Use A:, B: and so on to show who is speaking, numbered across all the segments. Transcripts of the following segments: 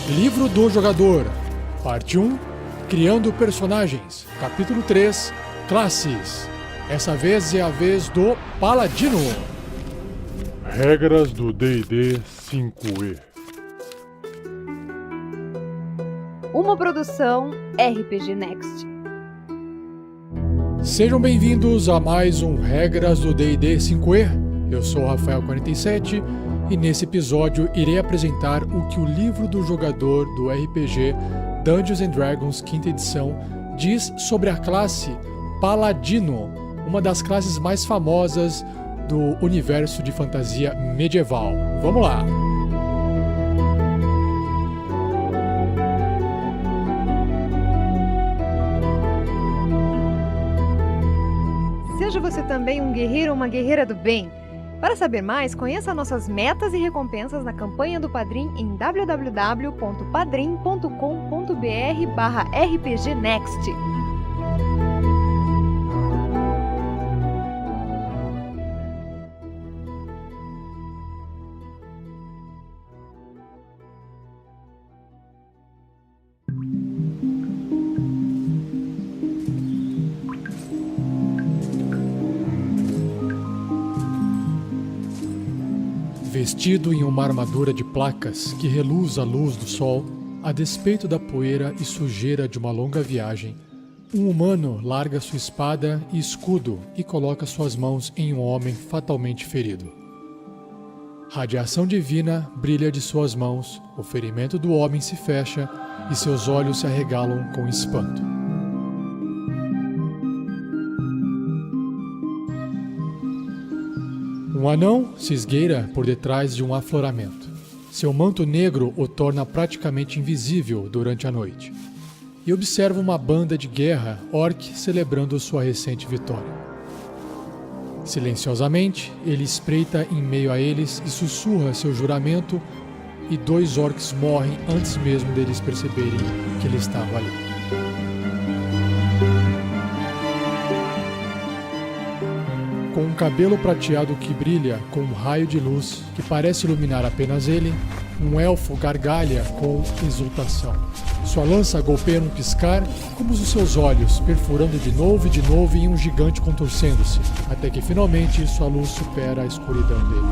A: Livro do Jogador, Parte 1, Criando Personagens, Capítulo 3, Classes. Essa vez é a vez do Paladino.
B: Regras do D&D 5e.
C: Uma produção RPG Next.
A: Sejam bem-vindos a mais um Regras do D&D 5e. Eu sou o Rafael47 e nesse episódio irei apresentar o que o livro do jogador do RPG Dungeons & Dragons 5ª edição diz sobre a classe Paladino, uma das classes mais famosas do universo de fantasia medieval. Vamos lá!
C: Seja você também um guerreiro ou uma guerreira do bem. Para saber mais, conheça nossas metas e recompensas na campanha do Padrim em www.padrim.com.br/rpgnext.
A: Vestido em uma armadura de placas que reluz à luz do sol, a despeito da poeira e sujeira de uma longa viagem, um humano larga sua espada e escudo e coloca suas mãos em um homem fatalmente ferido. Radiação divina brilha de suas mãos, o ferimento do homem se fecha e seus olhos se arregalam com espanto. Um anão se esgueira por detrás de um afloramento. Seu manto negro o torna praticamente invisível durante a noite. E observa uma banda de guerra orc celebrando sua recente vitória. Silenciosamente, ele espreita em meio a eles e sussurra seu juramento, e 2 orcs morrem antes mesmo deles perceberem que ele estava ali. Com um cabelo prateado que brilha com um raio de luz que parece iluminar apenas ele, um elfo gargalha com exultação. Sua lança golpeia num piscar, como os seus olhos, perfurando de novo em um gigante contorcendo-se, até que finalmente sua luz supera a escuridão dele.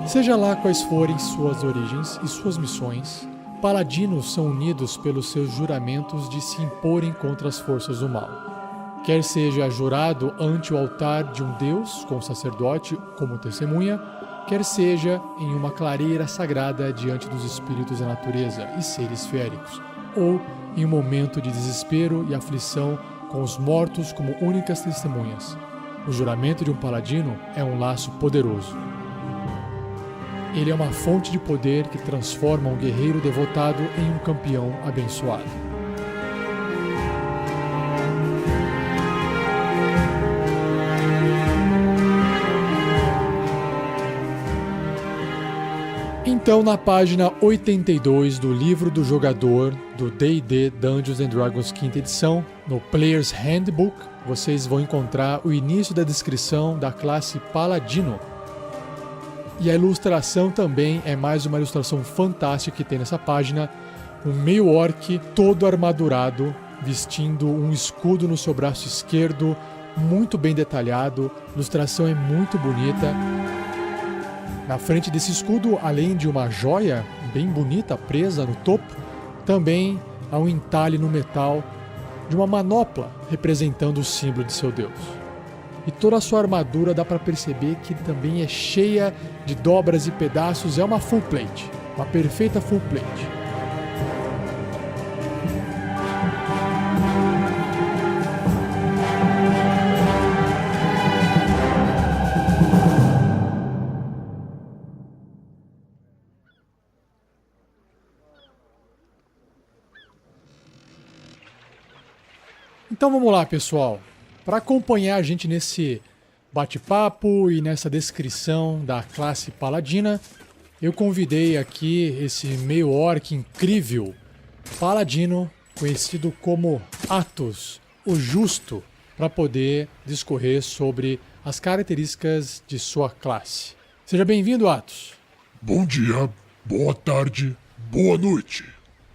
A: Seja lá quais forem suas origens e suas missões, paladinos são unidos pelos seus juramentos de se imporem contra as forças do mal. Quer seja jurado ante o altar de um deus, com o sacerdote como testemunha, quer seja em uma clareira sagrada diante dos espíritos da natureza e seres feéricos, ou em um momento de desespero e aflição com os mortos como únicas testemunhas. O juramento de um paladino é um laço poderoso. Ele é uma fonte de poder que transforma um guerreiro devotado em um campeão abençoado. Então, na página 82 do livro do jogador do D&D Dungeons & Dragons 5ª edição, no Player's Handbook, vocês vão encontrar o início da descrição da classe Paladino. E a ilustração também é mais uma ilustração fantástica que tem nessa página. Um meio orc todo armadurado, vestindo um escudo no seu braço esquerdo, muito bem detalhado. A ilustração é muito bonita. Na frente desse escudo, além de uma joia bem bonita presa no topo, também há um entalhe no metal de uma manopla representando o símbolo de seu deus. E toda a sua armadura dá para perceber que também é cheia de dobras e pedaços. É uma full plate, uma perfeita full plate. Então vamos lá, pessoal. Para acompanhar a gente nesse bate-papo e nessa descrição da classe paladina, eu convidei aqui esse meio orc incrível, paladino, conhecido como Athos, o Justo, para poder discorrer sobre as características de sua classe. Seja bem-vindo, Atos.
B: Bom dia, boa tarde, boa noite.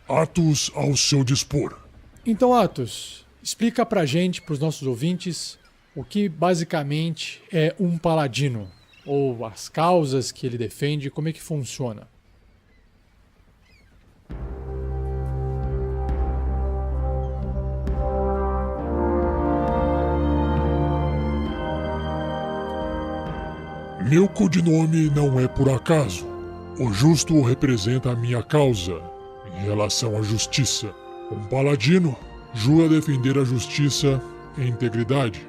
B: Atos ao seu dispor.
A: Então, Atos, explica pra gente, pros nossos ouvintes, o que basicamente é um paladino, ou as causas que ele defende, como é que funciona.
B: Meu codinome não é por acaso. O justo representa a minha causa em relação à justiça. Um paladino jura defender a justiça e integridade,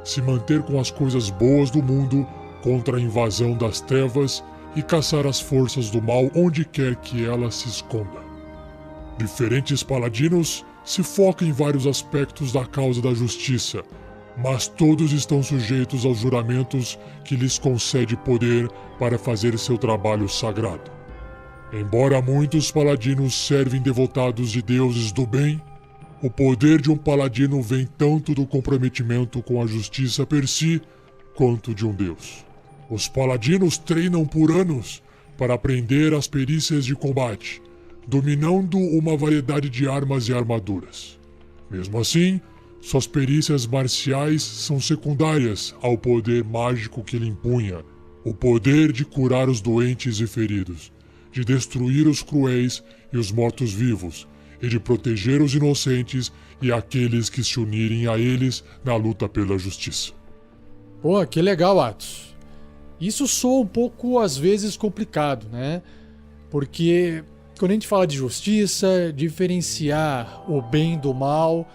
B: se manter com as coisas boas do mundo contra a invasão das trevas e caçar as forças do mal onde quer que ela se esconda. Diferentes paladinos se focam em vários aspectos da causa da justiça, mas todos estão sujeitos aos juramentos que lhes concede poder para fazer seu trabalho sagrado. Embora muitos paladinos servem devotados de deuses do bem, o poder de um paladino vem tanto do comprometimento com a justiça per si, quanto de um deus. Os paladinos treinam por anos para aprender as perícias de combate, dominando uma variedade de armas e armaduras. Mesmo assim, suas perícias marciais são secundárias ao poder mágico que ele impunha, o poder de curar os doentes e feridos, de destruir os cruéis e os mortos-vivos, e de proteger os inocentes e aqueles que se unirem a eles na luta pela justiça.
A: Pô, que legal, Atos. Isso soa um pouco, às vezes, complicado, né? Porque quando a gente fala de justiça, diferenciar o bem do mal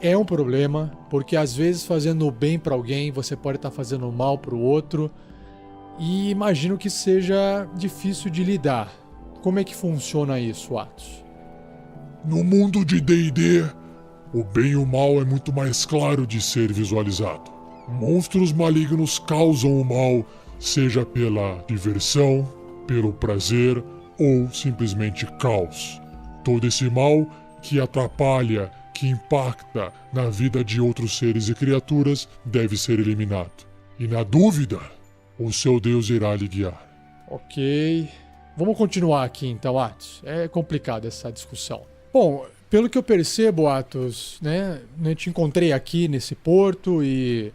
A: é um problema, porque às vezes fazendo o bem para alguém, você pode estar fazendo o mal para o outro, e imagino que seja difícil de lidar. Como é que funciona isso, Atos?
B: No mundo de D&D, o bem e o mal é muito mais claro de ser visualizado. Monstros malignos causam o mal, seja pela diversão, pelo prazer ou simplesmente caos. Todo esse mal que atrapalha, que impacta na vida de outros seres e criaturas deve ser eliminado. E na dúvida, o seu Deus irá lhe guiar.
A: Ok. Vamos continuar aqui então, Atos. É complicada essa discussão. Bom, pelo que eu percebo, Atos, né? Eu te encontrei aqui nesse porto e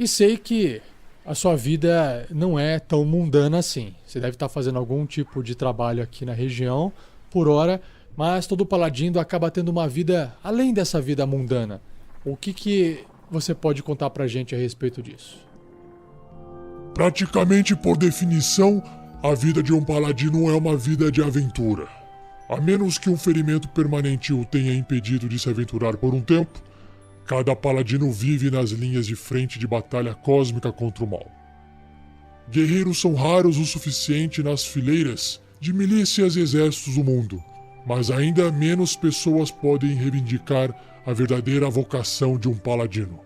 A: sei que a sua vida não é tão mundana assim. Você deve estar fazendo algum tipo de trabalho aqui na região, por hora, mas todo paladino acaba tendo uma vida além dessa vida mundana. O que você pode contar pra gente a respeito disso?
B: Praticamente por definição, a vida de um paladino é uma vida de aventura. A menos que um ferimento permanente o tenha impedido de se aventurar por um tempo, cada paladino vive nas linhas de frente de batalha cósmica contra o mal. Guerreiros são raros o suficiente nas fileiras de milícias e exércitos do mundo, mas ainda menos pessoas podem reivindicar a verdadeira vocação de um paladino.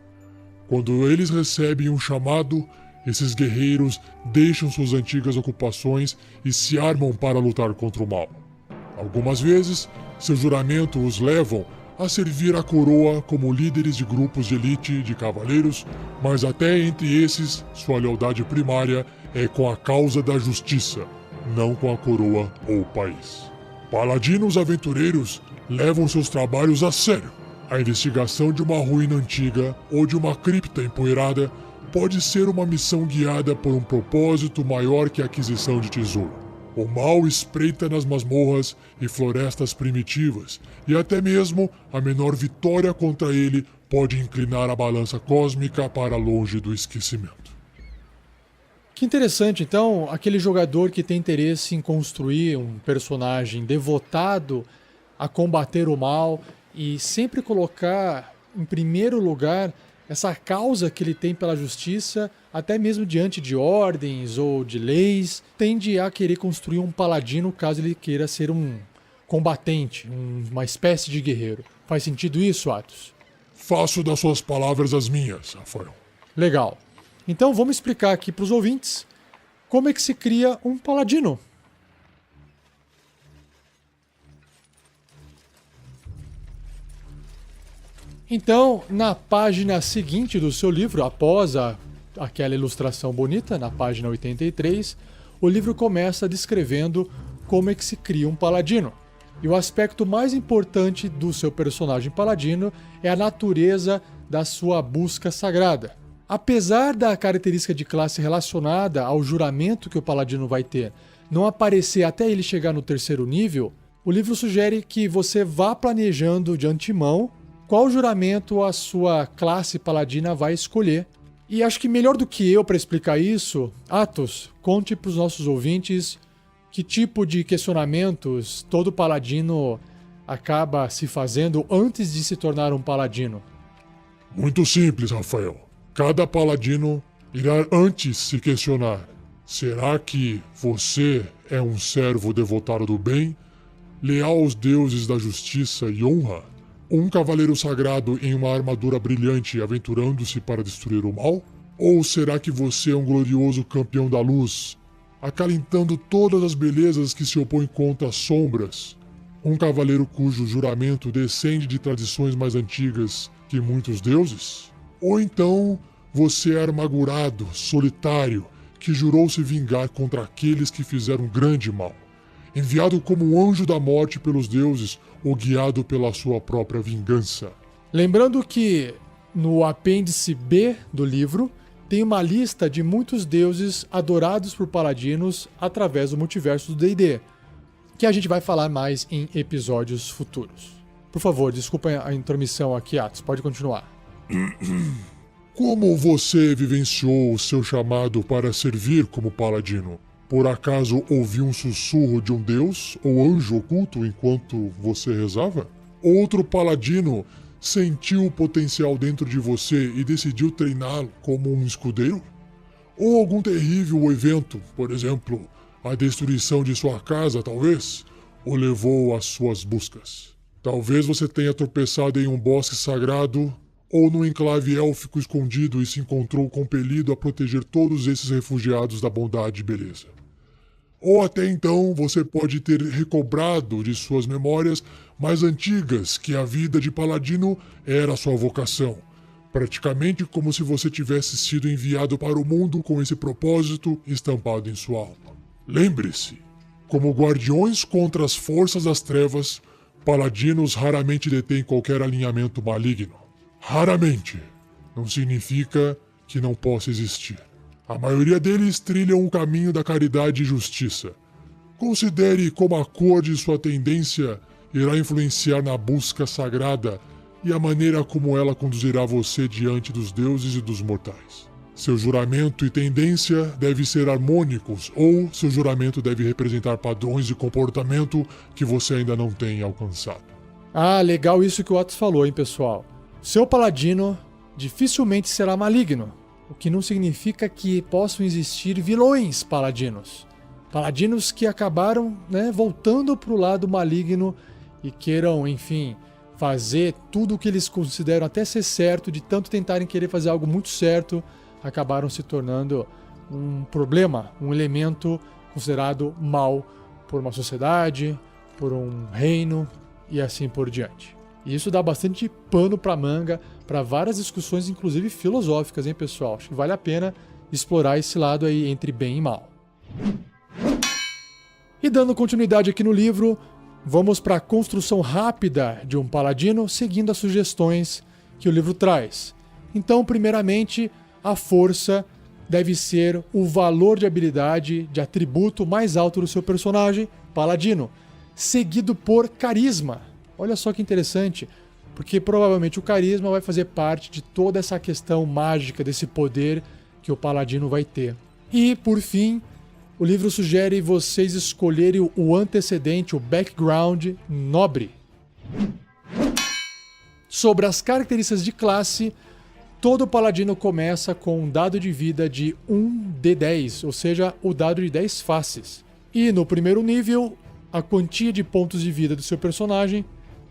B: Quando eles recebem um chamado, esses guerreiros deixam suas antigas ocupações e se armam para lutar contra o mal. Algumas vezes, seu juramento os levam a servir a coroa como líderes de grupos de elite de cavaleiros, mas até entre esses, sua lealdade primária é com a causa da justiça, não com a coroa ou o país. Paladinos aventureiros levam seus trabalhos a sério. A investigação de uma ruína antiga ou de uma cripta empoeirada pode ser uma missão guiada por um propósito maior que a aquisição de tesouro. O mal espreita nas masmorras e florestas primitivas, e até mesmo a menor vitória contra ele pode inclinar a balança cósmica para longe do esquecimento.
A: Que interessante, então, aquele jogador que tem interesse em construir um personagem devotado a combater o mal e sempre colocar em primeiro lugar essa causa que ele tem pela justiça, até mesmo diante de ordens ou de leis, tende a querer construir um paladino caso ele queira ser um combatente, uma espécie de guerreiro. Faz sentido isso, Atos?
B: Faço das suas palavras as minhas, Rafael.
A: Legal. Então vamos explicar aqui para os ouvintes como é que se cria um paladino. Então, na página seguinte do seu livro, após aquela ilustração bonita na página 83, o livro começa descrevendo como é que se cria um paladino. E o aspecto mais importante do seu personagem paladino é a natureza da sua busca sagrada. Apesar da característica de classe relacionada ao juramento que o paladino vai ter não aparecer até ele chegar no 3º nível, o livro sugere que você vá planejando de antemão qual juramento a sua classe paladina vai escolher. E acho que melhor do que eu para explicar isso, Atos, conte para os nossos ouvintes que tipo de questionamentos todo paladino acaba se fazendo antes de se tornar um paladino.
B: Muito simples, Rafael. Cada paladino irá antes se questionar: será que você é um servo devotado do bem, leal aos deuses da justiça e honra? Um cavaleiro sagrado em uma armadura brilhante aventurando-se para destruir o mal? Ou será que você é um glorioso campeão da luz, acalentando todas as belezas que se opõem contra as sombras? Um cavaleiro cujo juramento descende de tradições mais antigas que muitos deuses? Ou então você é amargurado, solitário, que jurou se vingar contra aqueles que fizeram grande mal, enviado como um anjo da morte pelos deuses ou guiado pela sua própria vingança?
A: Lembrando que no apêndice B do livro tem uma lista de muitos deuses adorados por paladinos através do multiverso do D&D, que a gente vai falar mais em episódios futuros. Por favor, desculpa a intromissão aqui, Atos, pode continuar.
B: Como você vivenciou o seu chamado para servir como paladino? Por acaso ouviu um sussurro de um deus ou anjo oculto enquanto você rezava? Outro paladino sentiu o potencial dentro de você e decidiu treiná-lo como um escudeiro? Ou algum terrível evento, por exemplo, a destruição de sua casa, talvez, o levou às suas buscas? Talvez você tenha tropeçado em um bosque sagrado ou num enclave élfico escondido e se encontrou compelido a proteger todos esses refugiados da bondade e beleza. Ou até então você pode ter recobrado de suas memórias mais antigas que a vida de paladino era sua vocação, praticamente como se você tivesse sido enviado para o mundo com esse propósito estampado em sua alma. Lembre-se, como guardiões contra as forças das trevas, paladinos raramente detêm qualquer alinhamento maligno. Raramente. Não significa que não possa existir. A maioria deles trilham o caminho da caridade e justiça. Considere como a cor de sua tendência irá influenciar na busca sagrada e a maneira como ela conduzirá você diante dos deuses e dos mortais. Seu juramento e tendência devem ser harmônicos, ou seu juramento deve representar padrões de comportamento que você ainda não tem alcançado.
A: Ah, legal isso que o Atos falou, hein, pessoal? Seu paladino dificilmente será maligno, o que não significa que possam existir vilões paladinos. Paladinos que acabaram, voltando para o lado maligno e queiram, enfim, fazer tudo o que eles consideram até ser certo, de tanto tentarem querer fazer algo muito certo, acabaram se tornando um problema, um elemento considerado mal por uma sociedade, por um reino e assim por diante. E isso dá bastante pano para manga para várias discussões, inclusive filosóficas, hein, pessoal? Acho que vale a pena explorar esse lado aí entre bem e mal. E dando continuidade aqui no livro, vamos para a construção rápida de um paladino, seguindo as sugestões que o livro traz. Então, primeiramente, a força deve ser o valor de habilidade, de atributo mais alto do seu personagem, paladino, seguido por carisma. Olha só que interessante, porque provavelmente o carisma vai fazer parte de toda essa questão mágica desse poder que o paladino vai ter. E, por fim, o livro sugere vocês escolherem o antecedente, o background nobre. Sobre as características de classe, todo paladino começa com um dado de vida de 1d10, ou seja, o dado de 10 faces. E no primeiro nível, a quantia de pontos de vida do seu personagem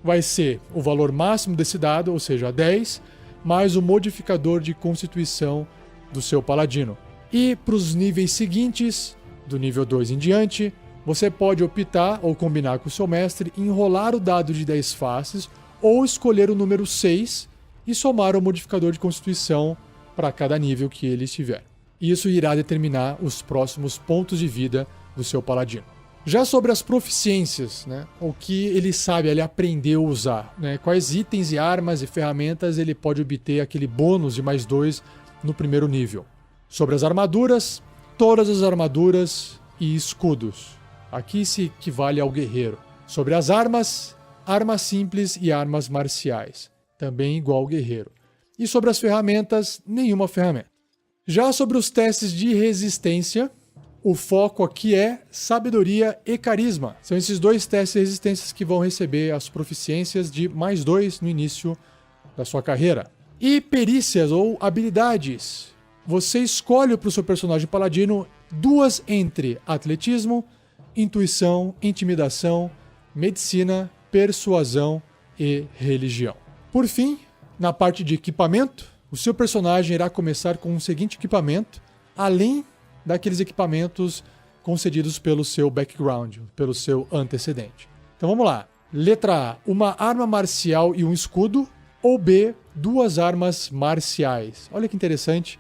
A: vai ser o valor máximo desse dado, ou seja, 10, mais o modificador de constituição do seu paladino. E para os níveis seguintes, do nível 2 em diante, você pode optar ou combinar com o seu mestre, enrolar o dado de 10 faces ou escolher o número 6 e somar o modificador de constituição para cada nível que ele estiver. Isso irá determinar os próximos pontos de vida do seu paladino. Já sobre as proficiências, né, o que ele sabe, ele aprendeu a usar, né, quais itens e armas e ferramentas ele pode obter aquele bônus de +2 no primeiro nível. Sobre as armaduras, todas as armaduras e escudos. Aqui se equivale ao guerreiro. Sobre as armas, armas simples e armas marciais. Também igual ao guerreiro. E sobre as ferramentas, nenhuma ferramenta. Já sobre os testes de resistência, o foco aqui é sabedoria e carisma. São esses 2 testes de resistências que vão receber as proficiências de +2 no início da sua carreira. E perícias ou habilidades. Você escolhe para o seu personagem paladino 2 entre atletismo, intuição, intimidação, medicina, persuasão e religião. Por fim, na parte de equipamento, o seu personagem irá começar com o seguinte equipamento, além daqueles equipamentos concedidos pelo seu background, pelo seu antecedente. Então vamos lá. Letra A, uma arma marcial e um escudo, ou B, 2 armas marciais. Olha que interessante.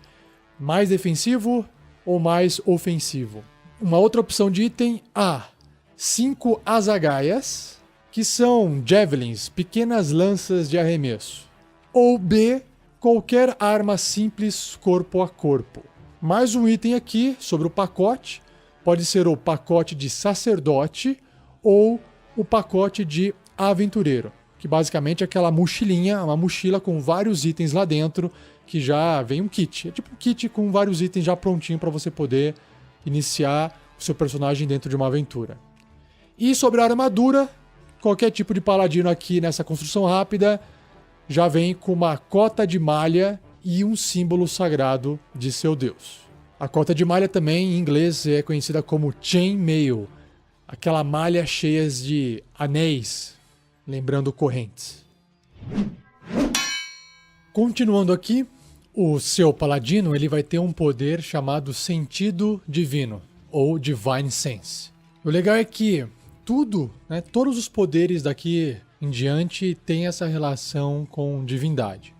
A: Mais defensivo ou mais ofensivo? Uma outra opção de item, A, 5 azagaias, que são javelins, pequenas lanças de arremesso. Ou B, qualquer arma simples corpo a corpo. Mais um item aqui sobre o pacote, pode ser o pacote de sacerdote ou o pacote de aventureiro, que basicamente é aquela mochilinha, uma mochila com vários itens lá dentro, que já vem um kit. É tipo um kit com vários itens já prontinho para você poder iniciar o seu personagem dentro de uma aventura. E sobre a armadura, qualquer tipo de paladino aqui nessa construção rápida já vem com uma cota de malha e um símbolo sagrado de seu deus. A cota de malha também em inglês é conhecida como chainmail, aquela malha cheia de anéis, lembrando correntes. Continuando aqui, o seu paladino ele vai ter um poder chamado sentido divino, ou divine sense. O legal é que todos os poderes daqui em diante têm essa relação com divindade.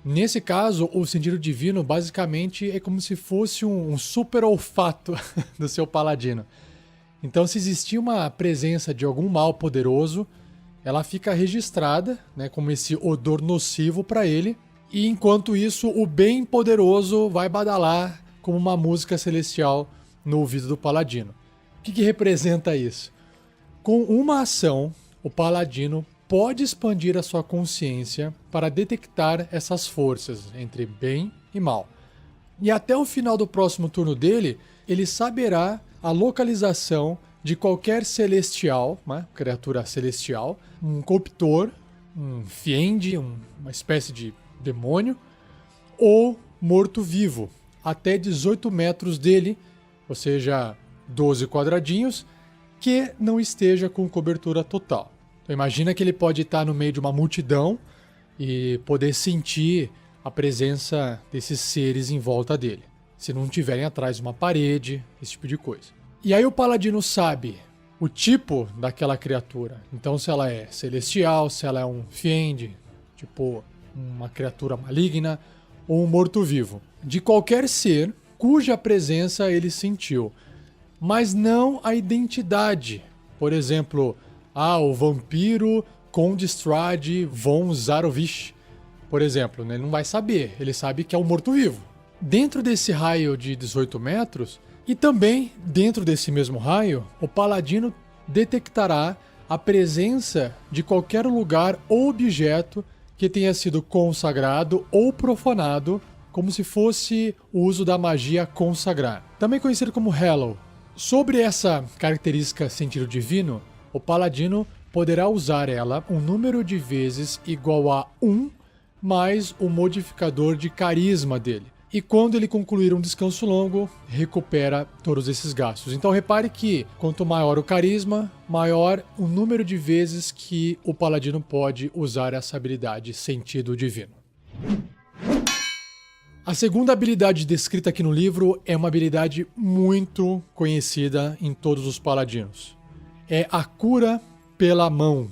A: Nesse caso, o sentido divino basicamente é como se fosse um super olfato do seu paladino. Então, se existir uma presença de algum mal poderoso, ela fica registrada, né, como esse odor nocivo para ele. E enquanto isso, o bem poderoso vai badalar como uma música celestial no ouvido do paladino. O que representa isso? Com uma ação, o paladino pode expandir a sua consciência para detectar essas forças entre bem e mal. E até o final do próximo turno dele, ele saberá a localização de qualquer celestial, uma criatura celestial, um corruptor, um fiend, uma espécie de demônio, ou morto-vivo, até 18 metros dele, ou seja, 12 quadradinhos, que não esteja com cobertura total. Então imagina que ele pode estar no meio de uma multidão e poder sentir a presença desses seres em volta dele, se não estiverem atrás de uma parede, esse tipo de coisa. E aí o paladino sabe o tipo daquela criatura. Então se ela é celestial, se ela é um fiend, tipo uma criatura maligna, ou um morto-vivo. De qualquer ser cuja presença ele sentiu, mas não a identidade. Por exemplo, o vampiro Conde Strahd von Zarovich, por exemplo, né? Ele não vai saber, ele sabe que é um morto-vivo. Dentro desse raio de 18 metros, e também dentro desse mesmo raio, o paladino detectará a presença de qualquer lugar ou objeto que tenha sido consagrado ou profanado, como se fosse o uso da magia consagrar, também conhecido como Hallow. Sobre essa característica sentido divino, o paladino poderá usar ela um número de vezes igual a 1 mais o modificador de carisma dele. E quando ele concluir um descanso longo, recupera todos esses gastos. Então repare que quanto maior o carisma, maior o número de vezes que o paladino pode usar essa habilidade sentido divino. A segunda habilidade descrita aqui no livro é uma habilidade muito conhecida em todos os paladinos. É a cura pela mão,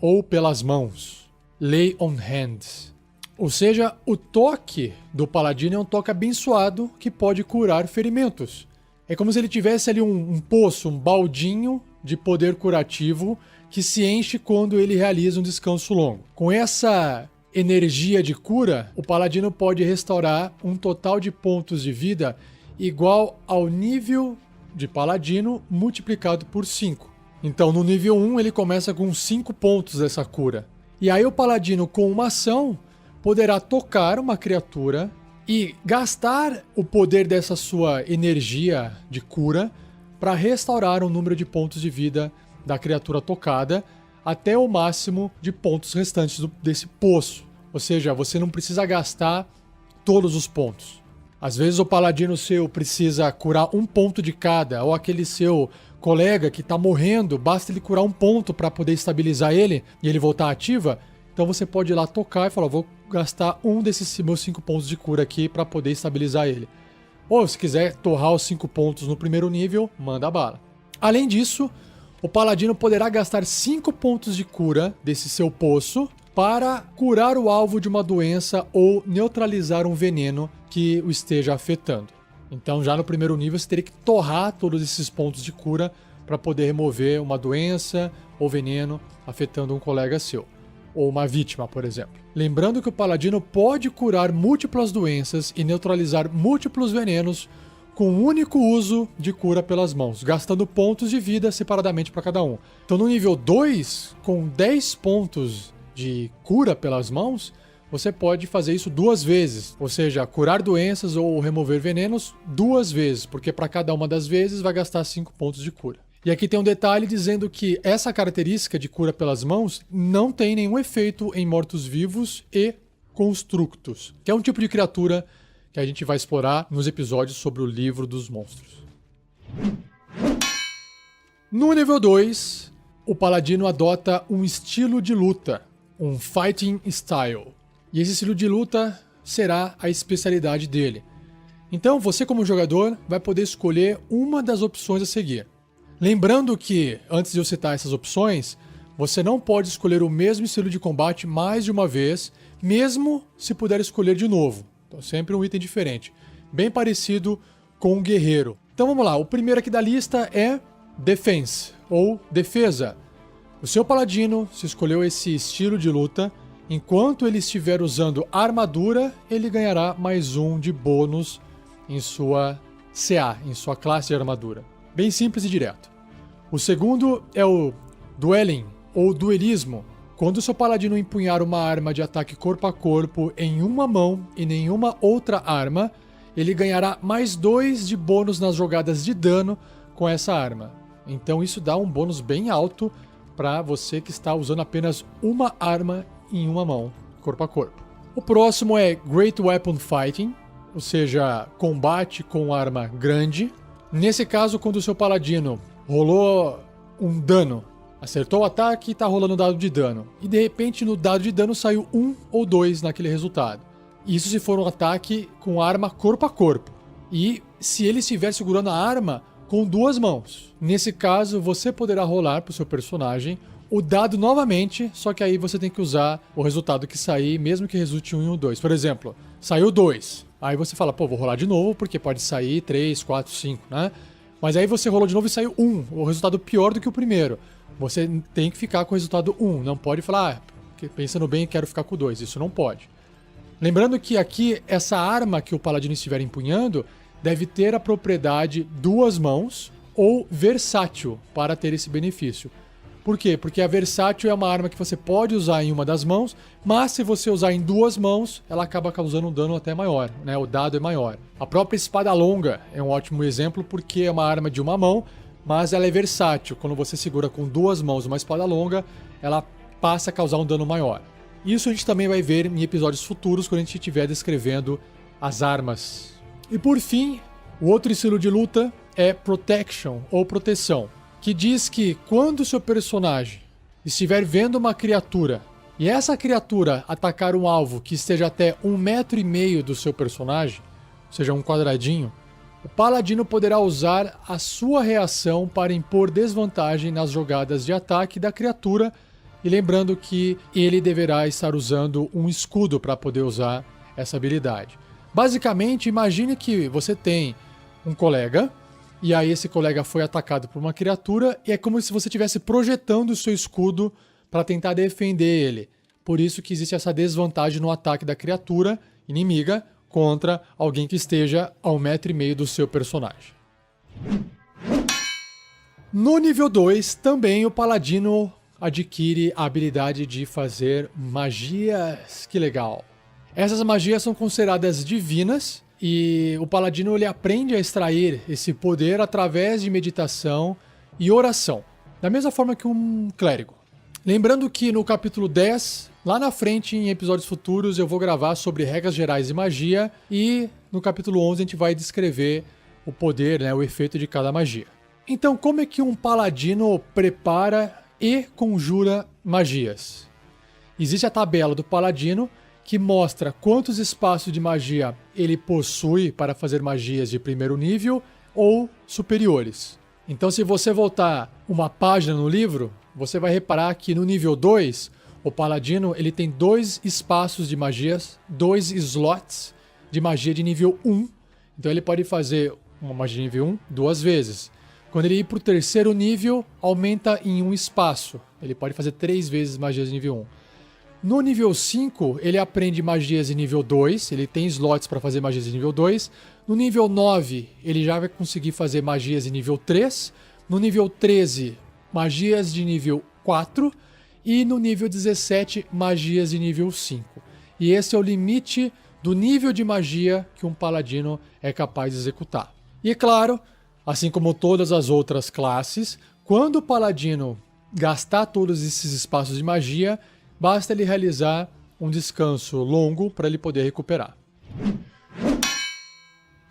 A: ou pelas mãos. Lay on hands. Ou seja, o toque do paladino é um toque abençoado que pode curar ferimentos. É como se ele tivesse ali um poço, um baldinho de poder curativo que se enche quando ele realiza um descanso longo. Com essa energia de cura, o paladino pode restaurar um total de pontos de vida igual ao nível de paladino multiplicado por 5. Então, no nível 1, ele começa com 5 pontos dessa cura. E aí o paladino, com uma ação, poderá tocar uma criatura e gastar o poder dessa sua energia de cura para restaurar o número de pontos de vida da criatura tocada até o máximo de pontos restantes desse poço. Ou seja, você não precisa gastar todos os pontos. Às vezes o paladino seu precisa curar um ponto de cada, ou aquele seu colega que está morrendo, basta ele curar um ponto para poder estabilizar ele e ele voltar ativa. Então você pode ir lá tocar e falar, vou gastar um desses meus 5 pontos de cura aqui para poder estabilizar ele. Ou se quiser torrar os 5 pontos no primeiro nível, manda bala. Além disso, o paladino poderá gastar 5 pontos de cura desse seu poço para curar o alvo de uma doença ou neutralizar um veneno que o esteja afetando. Então já no primeiro nível você teria que torrar todos esses pontos de cura para poder remover uma doença ou veneno afetando um colega seu, ou uma vítima, por exemplo. Lembrando que o paladino pode curar múltiplas doenças e neutralizar múltiplos venenos com um único uso de cura pelas mãos, gastando pontos de vida separadamente para cada um. Então no nível 2, com 10 pontos de cura pelas mãos, você pode fazer isso 2 vezes, ou seja, curar doenças ou remover venenos 2 vezes, porque para cada uma das vezes vai gastar 5 pontos de cura. E aqui tem um detalhe dizendo que essa característica de cura pelas mãos não tem nenhum efeito em mortos-vivos e constructos, que é um tipo de criatura que a gente vai explorar nos episódios sobre o livro dos monstros. No nível 2, o paladino adota um estilo de luta, um fighting style. E esse estilo de luta será a especialidade dele. Então você, como jogador, vai poder escolher uma das opções a seguir. Lembrando que, antes de eu citar essas opções, você não pode escolher o mesmo estilo de combate mais de uma vez, mesmo se puder escolher de novo. Então sempre um item diferente. Bem parecido com o guerreiro. Então vamos lá, o primeiro aqui da lista é Defense, ou defesa. O seu paladino, se escolheu esse estilo de luta, enquanto ele estiver usando armadura, ele ganhará mais 1 de bônus em sua CA, em sua classe de armadura. Bem simples e direto. O segundo é o Dueling, ou duelismo. Quando o seu paladino empunhar uma arma de ataque corpo a corpo em uma mão e nenhuma outra arma, ele ganhará mais 2 de bônus nas jogadas de dano com essa arma. Então isso dá um bônus bem alto para você que está usando apenas uma arma em uma mão, corpo a corpo. O próximo é Great Weapon Fighting, ou seja, combate com arma grande. Nesse caso, quando o seu paladino rolou um dano, acertou o ataque e está rolando dado de dano, e de repente no dado de dano saiu 1 ou 2 naquele resultado. Isso se for um ataque com arma corpo a corpo, e se ele estiver segurando a arma com 2 mãos. Nesse caso, você poderá rolar para o seu personagem o dado novamente, só que aí você tem que usar o resultado que sair, mesmo que resulte 1 ou 2. Por exemplo, saiu 2. Aí você fala, pô, vou rolar de novo, porque pode sair 3, 4, 5, né? Mas aí você rolou de novo e saiu 1, o resultado pior do que o primeiro. Você tem que ficar com o resultado 1, não pode falar, pensando bem, quero ficar com 2. Isso não pode. Lembrando que aqui, essa arma que o paladino estiver empunhando deve ter a propriedade 2 mãos ou versátil para ter esse benefício. Por quê? Porque a versátil é uma arma que você pode usar em uma das mãos, mas se você usar em 2 mãos, ela acaba causando um dano até maior, né? O dado é maior. A própria espada longa é um ótimo exemplo porque é uma arma de uma mão, mas ela é versátil. Quando você segura com 2 mãos uma espada longa, ela passa a causar um dano maior. Isso a gente também vai ver em episódios futuros, quando a gente estiver descrevendo as armas. E por fim, o outro estilo de luta é Protection, ou proteção, que diz que quando o seu personagem estiver vendo uma criatura e essa criatura atacar um alvo que esteja até 1,5 metro do seu personagem, ou seja, um quadradinho, o paladino poderá usar a sua reação para impor desvantagem nas jogadas de ataque da criatura E lembrando que ele deverá estar usando um escudo para poder usar essa habilidade. Basicamente, imagine que você tem um colega, e aí esse colega foi atacado por uma criatura, e é como se você estivesse projetando o seu escudo para tentar defender ele. Por isso que existe essa desvantagem no ataque da criatura inimiga contra alguém que esteja a 1,5 m do seu personagem. No nível 2, também o paladino adquire a habilidade de fazer magias. Que legal! Essas magias são consideradas divinas e o paladino ele aprende a extrair esse poder através de meditação e oração, da mesma forma que um clérigo. Lembrando que no capítulo 10, lá na frente, em episódios futuros, eu vou gravar sobre regras gerais de magia e no capítulo 11 a gente vai descrever o poder, o efeito de cada magia. Então, como é que um paladino prepara e conjura magias? Existe a tabela do paladino que mostra quantos espaços de magia ele possui para fazer magias de primeiro nível ou superiores. Então, se você voltar uma página no livro, você vai reparar que no nível 2, o paladino ele tem 2 espaços de magias, 2 slots de magia de nível 1. Então ele pode fazer uma magia de nível 1 2 vezes. Quando ele ir para o terceiro nível, aumenta em um espaço. Ele pode fazer 3 vezes magias de nível 1. No nível 5, ele aprende magias de nível 2, ele tem slots para fazer magias de nível 2. No nível 9, ele já vai conseguir fazer magias de nível 3. No nível 13, magias de nível 4. E no nível 17, magias de nível 5. E esse é o limite do nível de magia que um paladino é capaz de executar. E é claro, assim como todas as outras classes, quando o paladino gastar todos esses espaços de magia, basta ele realizar um descanso longo para ele poder recuperar.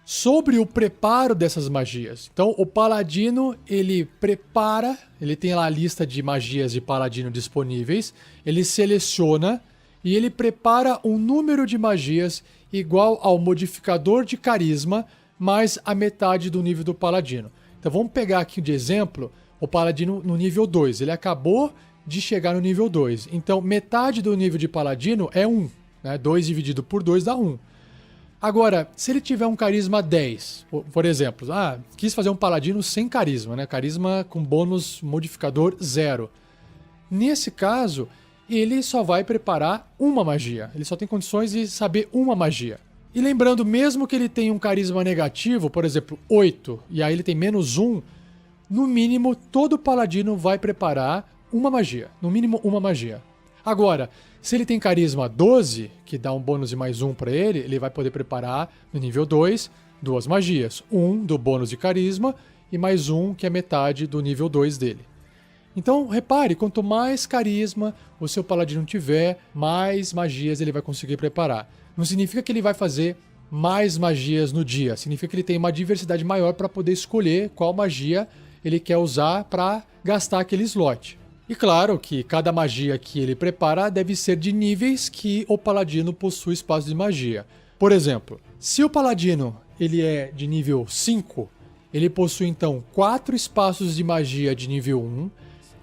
A: Sobre o preparo dessas magias. Então, o paladino, ele prepara, ele tem lá a lista de magias de paladino disponíveis, ele seleciona e ele prepara um número de magias igual ao modificador de carisma mais a metade do nível do paladino. Então, vamos pegar aqui de exemplo o paladino no nível 2. Ele acabou de chegar no nível 2. Então, metade do nível de paladino é 1. 2 dividido por 2 dá 1. Agora, se ele tiver um carisma 10, por exemplo, quis fazer um paladino sem carisma, carisma com bônus modificador 0. Nesse caso, ele só vai preparar uma magia. Ele só tem condições de saber uma magia. E lembrando, mesmo que ele tenha um carisma negativo, por exemplo, 8, e aí ele tem menos 1, no mínimo, todo paladino vai preparar uma magia. No mínimo, uma magia. Agora, se ele tem carisma 12, que dá um bônus de mais 1 para ele, ele vai poder preparar no nível 2 2 magias. 1 do bônus de carisma e mais 1 que é metade do nível 2 dele. Então, repare, quanto mais carisma o seu paladino tiver, mais magias ele vai conseguir preparar. Não significa que ele vai fazer mais magias no dia, significa que ele tem uma diversidade maior para poder escolher qual magia ele quer usar para gastar aquele slot. E claro que cada magia que ele prepara deve ser de níveis que o paladino possui espaço de magia. Por exemplo, se o paladino ele é de nível 5, ele possui então 4 espaços de magia de nível 1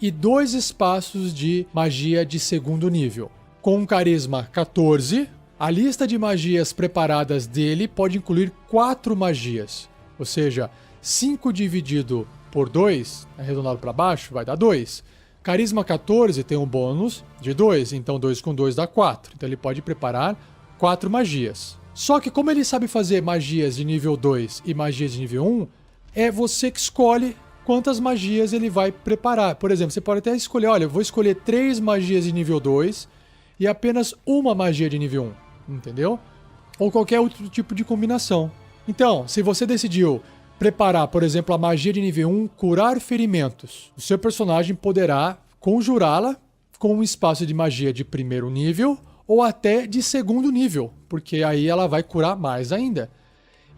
A: e 2 espaços de magia de segundo nível. Com um carisma 14, a lista de magias preparadas dele pode incluir 4 magias. Ou seja, 5 dividido por 2, arredondado para baixo, vai dar 2. Carisma 14 tem um bônus de 2, então 2 com 2 dá 4. Então ele pode preparar 4 magias. Só que como ele sabe fazer magias de nível 2 e magias de nível 1, é você que escolhe quantas magias ele vai preparar. Por exemplo, você pode até escolher, olha, eu vou escolher 3 magias de nível 2 e apenas uma magia de nível 1, entendeu? Ou qualquer outro tipo de combinação. Então, se você decidiu preparar, por exemplo, a magia de nível 1, curar ferimentos, o seu personagem poderá conjurá-la com um espaço de magia de primeiro nível ou até de segundo nível, porque aí ela vai curar mais ainda.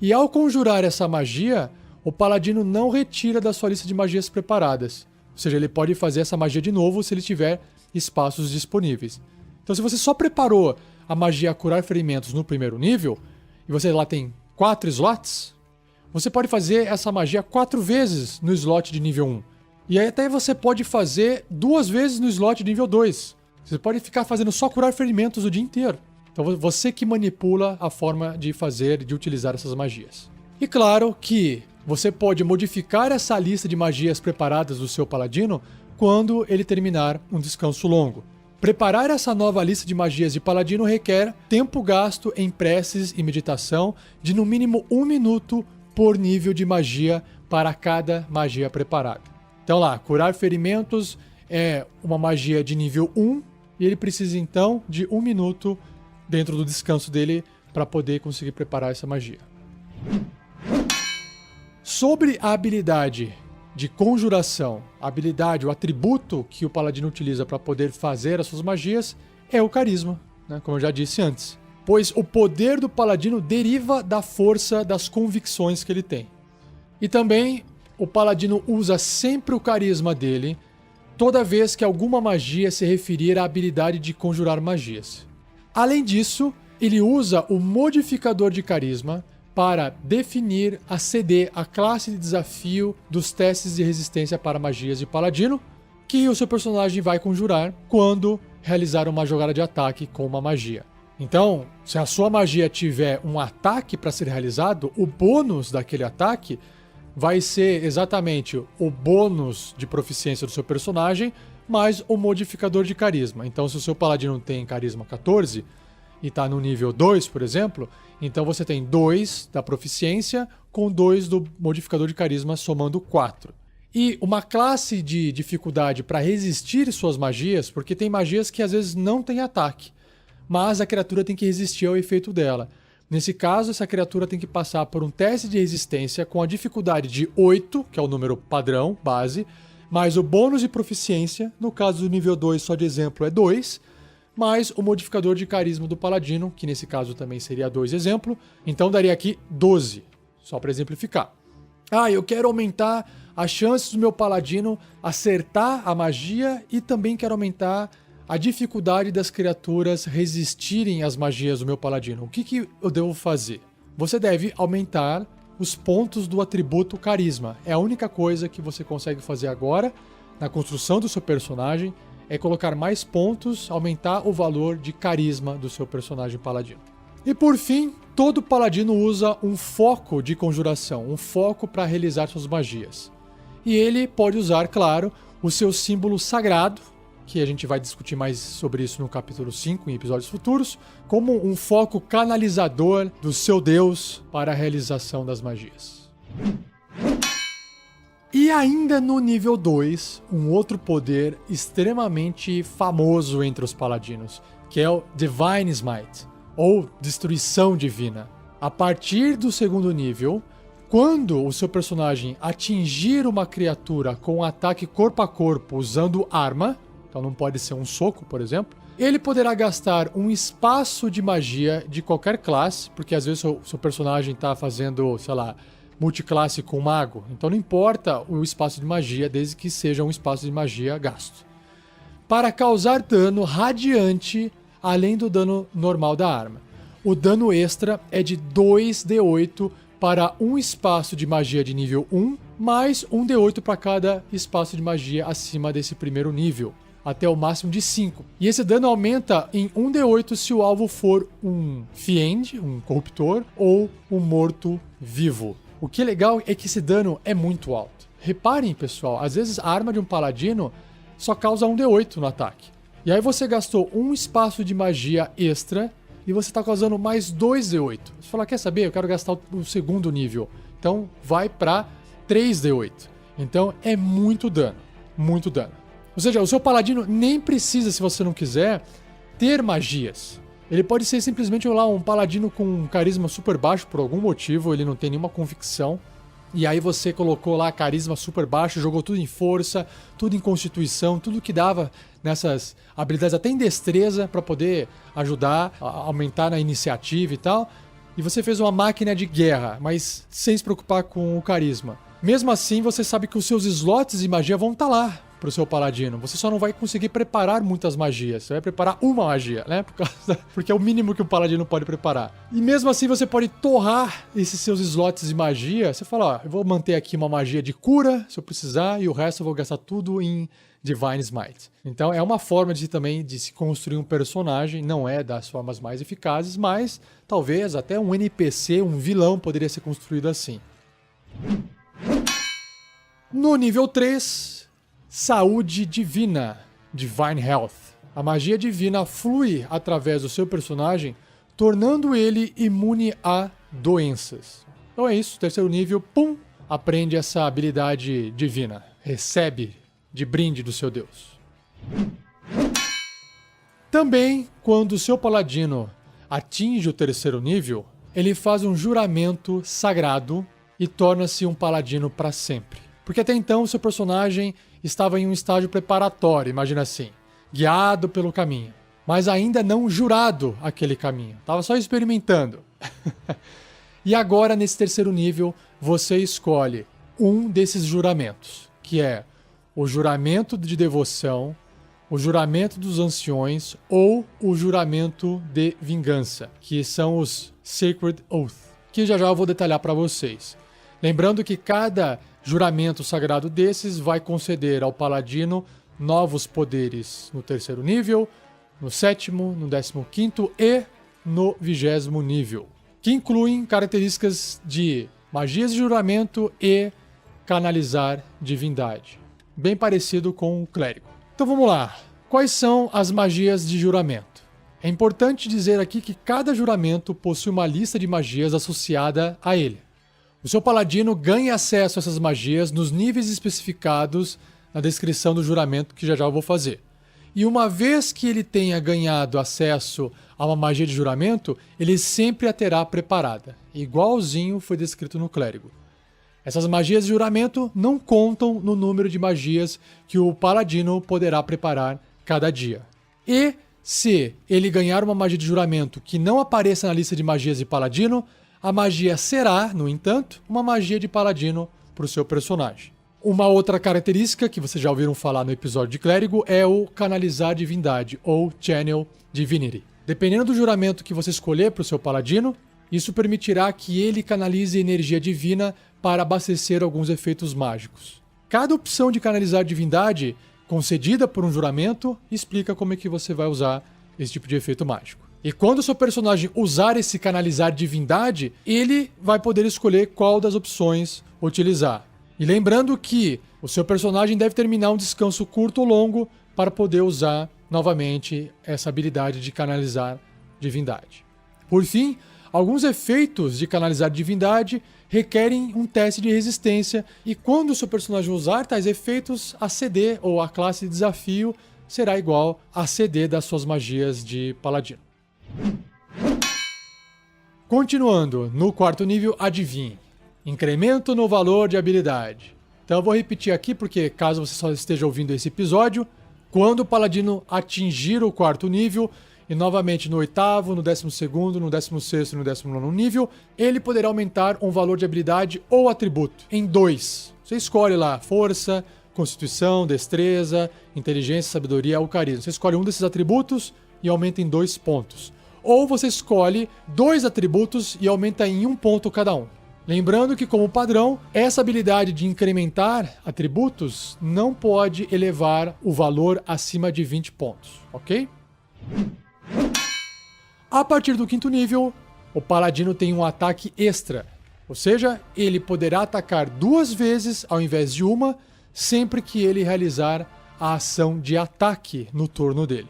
A: E ao conjurar essa magia, o paladino não retira da sua lista de magias preparadas. Ou seja, ele pode fazer essa magia de novo se ele tiver espaços disponíveis. Então, se você só preparou a magia curar ferimentos no primeiro nível, e você lá tem 4 slots, você pode fazer essa magia 4 vezes no slot de nível 1. E aí até você pode fazer 2 vezes no slot de nível 2. Você pode ficar fazendo só curar ferimentos o dia inteiro. Então você que manipula a forma de fazer, de utilizar essas magias. E claro que você pode modificar essa lista de magias preparadas do seu paladino quando ele terminar um descanso longo. Preparar essa nova lista de magias de paladino requer tempo gasto em preces e meditação de no mínimo 1 minuto por nível de magia para cada magia preparada. Então lá, curar ferimentos é uma magia de nível 1 e ele precisa então de 1 minuto dentro do descanso dele para poder conseguir preparar essa magia. Sobre a habilidade de conjuração, a habilidade, o atributo que o paladino utiliza para poder fazer as suas magias é o carisma, né? Como eu já disse antes. Pois o poder do paladino deriva da força das convicções que ele tem. E também o paladino usa sempre o carisma dele toda vez que alguma magia se referir à habilidade de conjurar magias. Além disso, ele usa o modificador de carisma para definir a CD, a classe de desafio dos testes de resistência para magias de paladino, que o seu personagem vai conjurar quando realizar uma jogada de ataque com uma magia. Então, se a sua magia tiver um ataque para ser realizado, o bônus daquele ataque vai ser exatamente o bônus de proficiência do seu personagem mais o modificador de carisma. Então, se o seu paladino tem carisma 14 e está no nível 2, por exemplo, então você tem 2 da proficiência com 2 do modificador de carisma, somando 4. E uma classe de dificuldade para resistir suas magias, porque tem magias que às vezes não tem ataque, mas a criatura tem que resistir ao efeito dela. Nesse caso, essa criatura tem que passar por um teste de resistência com a dificuldade de 8, que é o número padrão, base, mais o bônus de proficiência, no caso do nível 2, só de exemplo, é 2, mais o modificador de carisma do paladino, que nesse caso também seria 2 exemplo, então daria aqui 12, só para exemplificar. Eu quero aumentar as chances do meu paladino acertar a magia e também quero aumentar a dificuldade das criaturas resistirem às magias do meu paladino. O que eu devo fazer? Você deve aumentar os pontos do atributo carisma. É a única coisa que você consegue fazer agora na construção do seu personagem, é colocar mais pontos, aumentar o valor de carisma do seu personagem paladino. E por fim, todo paladino usa um foco de conjuração, um foco para realizar suas magias. E ele pode usar, claro, o seu símbolo sagrado, que a gente vai discutir mais sobre isso no capítulo 5, em episódios futuros, como um foco canalizador do seu deus para a realização das magias. E ainda no nível 2, um outro poder extremamente famoso entre os paladinos, que é o Divine Smite, ou Destruição Divina. A partir do segundo nível, quando o seu personagem atingir uma criatura com um ataque corpo a corpo usando arma, então não pode ser um soco, por exemplo, ele poderá gastar um espaço de magia de qualquer classe, porque às vezes o seu personagem está fazendo, sei lá, multiclasse com mago, então não importa o espaço de magia, desde que seja um espaço de magia gasto, para causar dano radiante além do dano normal da arma. O dano extra é de 2d8 para um espaço de magia de nível 1, mais 1d8 para cada espaço de magia acima desse primeiro nível, até o máximo de 5. E esse dano aumenta em 1d8 se o alvo for um fiend, um corruptor, ou um morto-vivo. O que é legal é que esse dano é muito alto. Reparem, pessoal, às vezes a arma de um paladino só causa 1d8 no ataque. E aí você gastou um espaço de magia extra e você está causando mais 2d8. Você fala, quer saber? Eu quero gastar o segundo nível. Então vai para 3d8. Então é muito dano. Muito dano. Ou seja, o seu paladino nem precisa, se você não quiser, ter magias. Ele pode ser simplesmente um paladino com um carisma super baixo por algum motivo, ele não tem nenhuma convicção. E aí você colocou lá carisma super baixo, jogou tudo em força, tudo em constituição, tudo que dava nessas habilidades, até em destreza, para poder ajudar a aumentar na iniciativa e tal. E você fez uma máquina de guerra, mas sem se preocupar com o carisma. Mesmo assim, você sabe que os seus slots de magia vão estar lá, pro seu paladino. Você só não vai conseguir preparar muitas magias. Você vai preparar uma magia, né? Porque é o mínimo que o paladino pode preparar. E mesmo assim você pode torrar esses seus slots de magia. Você fala, ó, eu vou manter aqui uma magia de cura, se eu precisar, e o resto eu vou gastar tudo em Divine Smite. Então é uma forma também de se construir um personagem, não é das formas mais eficazes, mas talvez até um NPC, um vilão poderia ser construído assim. No nível 3, Saúde Divina, Divine Health. A magia divina flui através do seu personagem, tornando ele imune a doenças. Então é isso, terceiro nível, pum, aprende essa habilidade divina. Recebe de brinde do seu Deus. Também, quando o seu paladino atinge o terceiro nível, ele faz um juramento sagrado e torna-se um paladino para sempre. Porque até então o seu personagem estava em um estágio preparatório, imagina assim, guiado pelo caminho, mas ainda não jurado aquele caminho, estava só experimentando. E agora, nesse terceiro nível, você escolhe um desses juramentos, que é o juramento de devoção, o juramento dos anciões ou o juramento de vingança, que são os Sacred Oath, que já eu vou detalhar para vocês. Lembrando que cada juramento sagrado desses vai conceder ao paladino novos poderes no terceiro nível, no sétimo, no 15º e no 20º nível, que incluem características de magias de juramento e canalizar divindade. Bem parecido com o clérigo. Então vamos lá. Quais são as magias de juramento? É importante dizer aqui que cada juramento possui uma lista de magias associada a ele. O seu paladino ganha acesso a essas magias nos níveis especificados na descrição do juramento que já eu vou fazer. E uma vez que ele tenha ganhado acesso a uma magia de juramento, ele sempre a terá preparada, igualzinho foi descrito no clérigo. Essas magias de juramento não contam no número de magias que o paladino poderá preparar cada dia. E se ele ganhar uma magia de juramento que não apareça na lista de magias de paladino, a magia será, no entanto, uma magia de paladino para o seu personagem. Uma outra característica que vocês já ouviram falar no episódio de clérigo é o canalizar divindade, ou Channel Divinity. Dependendo do juramento que você escolher para o seu paladino, isso permitirá que ele canalize energia divina para abastecer alguns efeitos mágicos. Cada opção de canalizar divindade concedida por um juramento explica como é que você vai usar esse tipo de efeito mágico. E quando o seu personagem usar esse canalizar divindade, ele vai poder escolher qual das opções utilizar. E lembrando que o seu personagem deve terminar um descanso curto ou longo para poder usar novamente essa habilidade de canalizar divindade. Por fim, alguns efeitos de canalizar divindade requerem um teste de resistência, e quando o seu personagem usar tais efeitos, a CD ou a classe de desafio será igual a CD das suas magias de paladino. Continuando, no quarto nível, adivinhe. Incremento no valor de habilidade. Então eu vou repetir aqui porque caso você só esteja ouvindo esse episódio, quando o paladino atingir o quarto nível, e novamente no oitavo, no 12º, no 16º e no 19º nível, ele poderá aumentar um valor de habilidade ou atributo em 2. Você escolhe lá força, constituição, destreza, inteligência, sabedoria ou carisma. Você escolhe um desses atributos e aumenta em 2 pontos. Ou você escolhe 2 atributos e aumenta em 1 ponto cada um. Lembrando que, como padrão, essa habilidade de incrementar atributos não pode elevar o valor acima de 20 pontos, ok? A partir do 5º nível, o paladino tem um ataque extra, ou seja, ele poderá atacar 2 vezes ao invés de uma, sempre que ele realizar a ação de ataque no turno dele.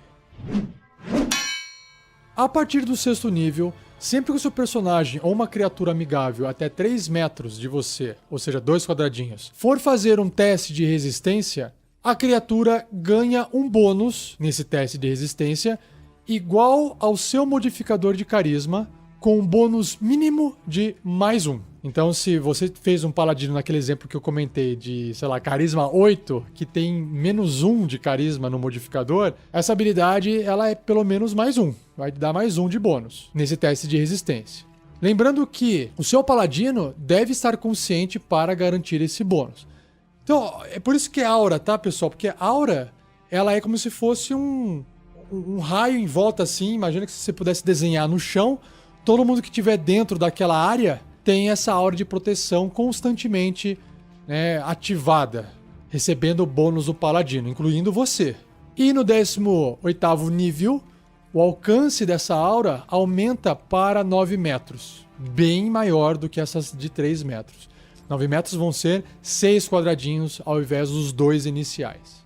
A: A partir do 6º nível, sempre que o seu personagem ou uma criatura amigável até 3 metros de você, ou seja, 2 quadradinhos, for fazer um teste de resistência, a criatura ganha um bônus nesse teste de resistência igual ao seu modificador de carisma, com um bônus mínimo de mais 1. Então, se você fez um paladino naquele exemplo que eu comentei de, sei lá, carisma 8, que tem menos 1 de carisma no modificador, essa habilidade ela é pelo menos mais 1. Vai dar mais 1 de bônus nesse teste de resistência. Lembrando que o seu paladino deve estar consciente para garantir esse bônus. Então, é por isso que é aura, tá, pessoal? Porque a aura, ela é como se fosse um raio em volta assim. Imagina que se você pudesse desenhar no chão, todo mundo que estiver dentro daquela área tem essa aura de proteção constantemente, né, ativada, recebendo o bônus do paladino, incluindo você. E no 18º nível, o alcance dessa aura aumenta para 9 metros, bem maior do que essas de 3 metros. 9 metros vão ser 6 quadradinhos ao invés dos 2 iniciais.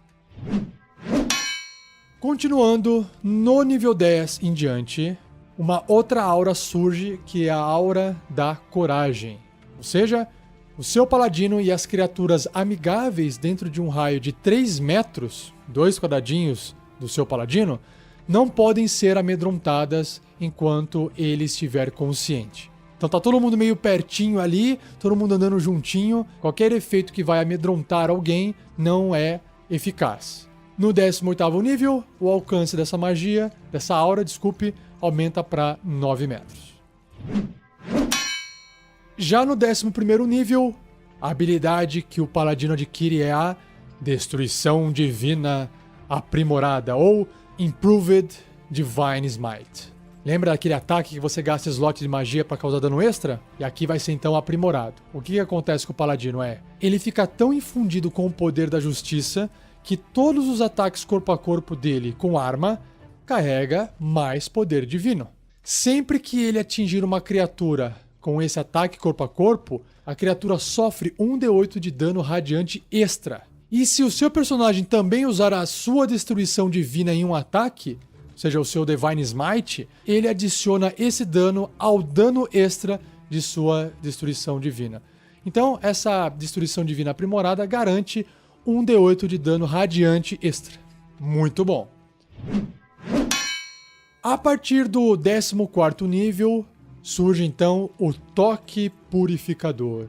A: Continuando, no nível 10 em diante, uma outra aura surge, que é a aura da coragem. Ou seja, o seu paladino e as criaturas amigáveis dentro de um raio de 3 metros, 2 quadradinhos do seu paladino, não podem ser amedrontadas enquanto ele estiver consciente. Então tá todo mundo meio pertinho ali, todo mundo andando juntinho. Qualquer efeito que vai amedrontar alguém não é eficaz. No 18º nível, o alcance dessa magia, dessa aura, aumenta para 9 metros. Já no 11º nível, a habilidade que o paladino adquire é a Destruição Divina Aprimorada, ou Improved Divine Smite. Lembra daquele ataque que você gasta slot de magia para causar dano extra? E aqui vai ser então aprimorado. O que acontece com o paladino ele fica tão infundido com o poder da justiça que todos os ataques corpo a corpo dele com arma carrega mais poder divino. Sempre que ele atingir uma criatura com esse ataque corpo a corpo, a criatura sofre 1d8 de dano radiante extra. E se o seu personagem também usar a sua destruição divina em um ataque, seja o seu Divine Smite, ele adiciona esse dano ao dano extra de sua destruição divina. Então, essa destruição divina aprimorada garante 1d8 de dano radiante extra. Muito bom. A partir do 14º nível, surge então o Toque Purificador,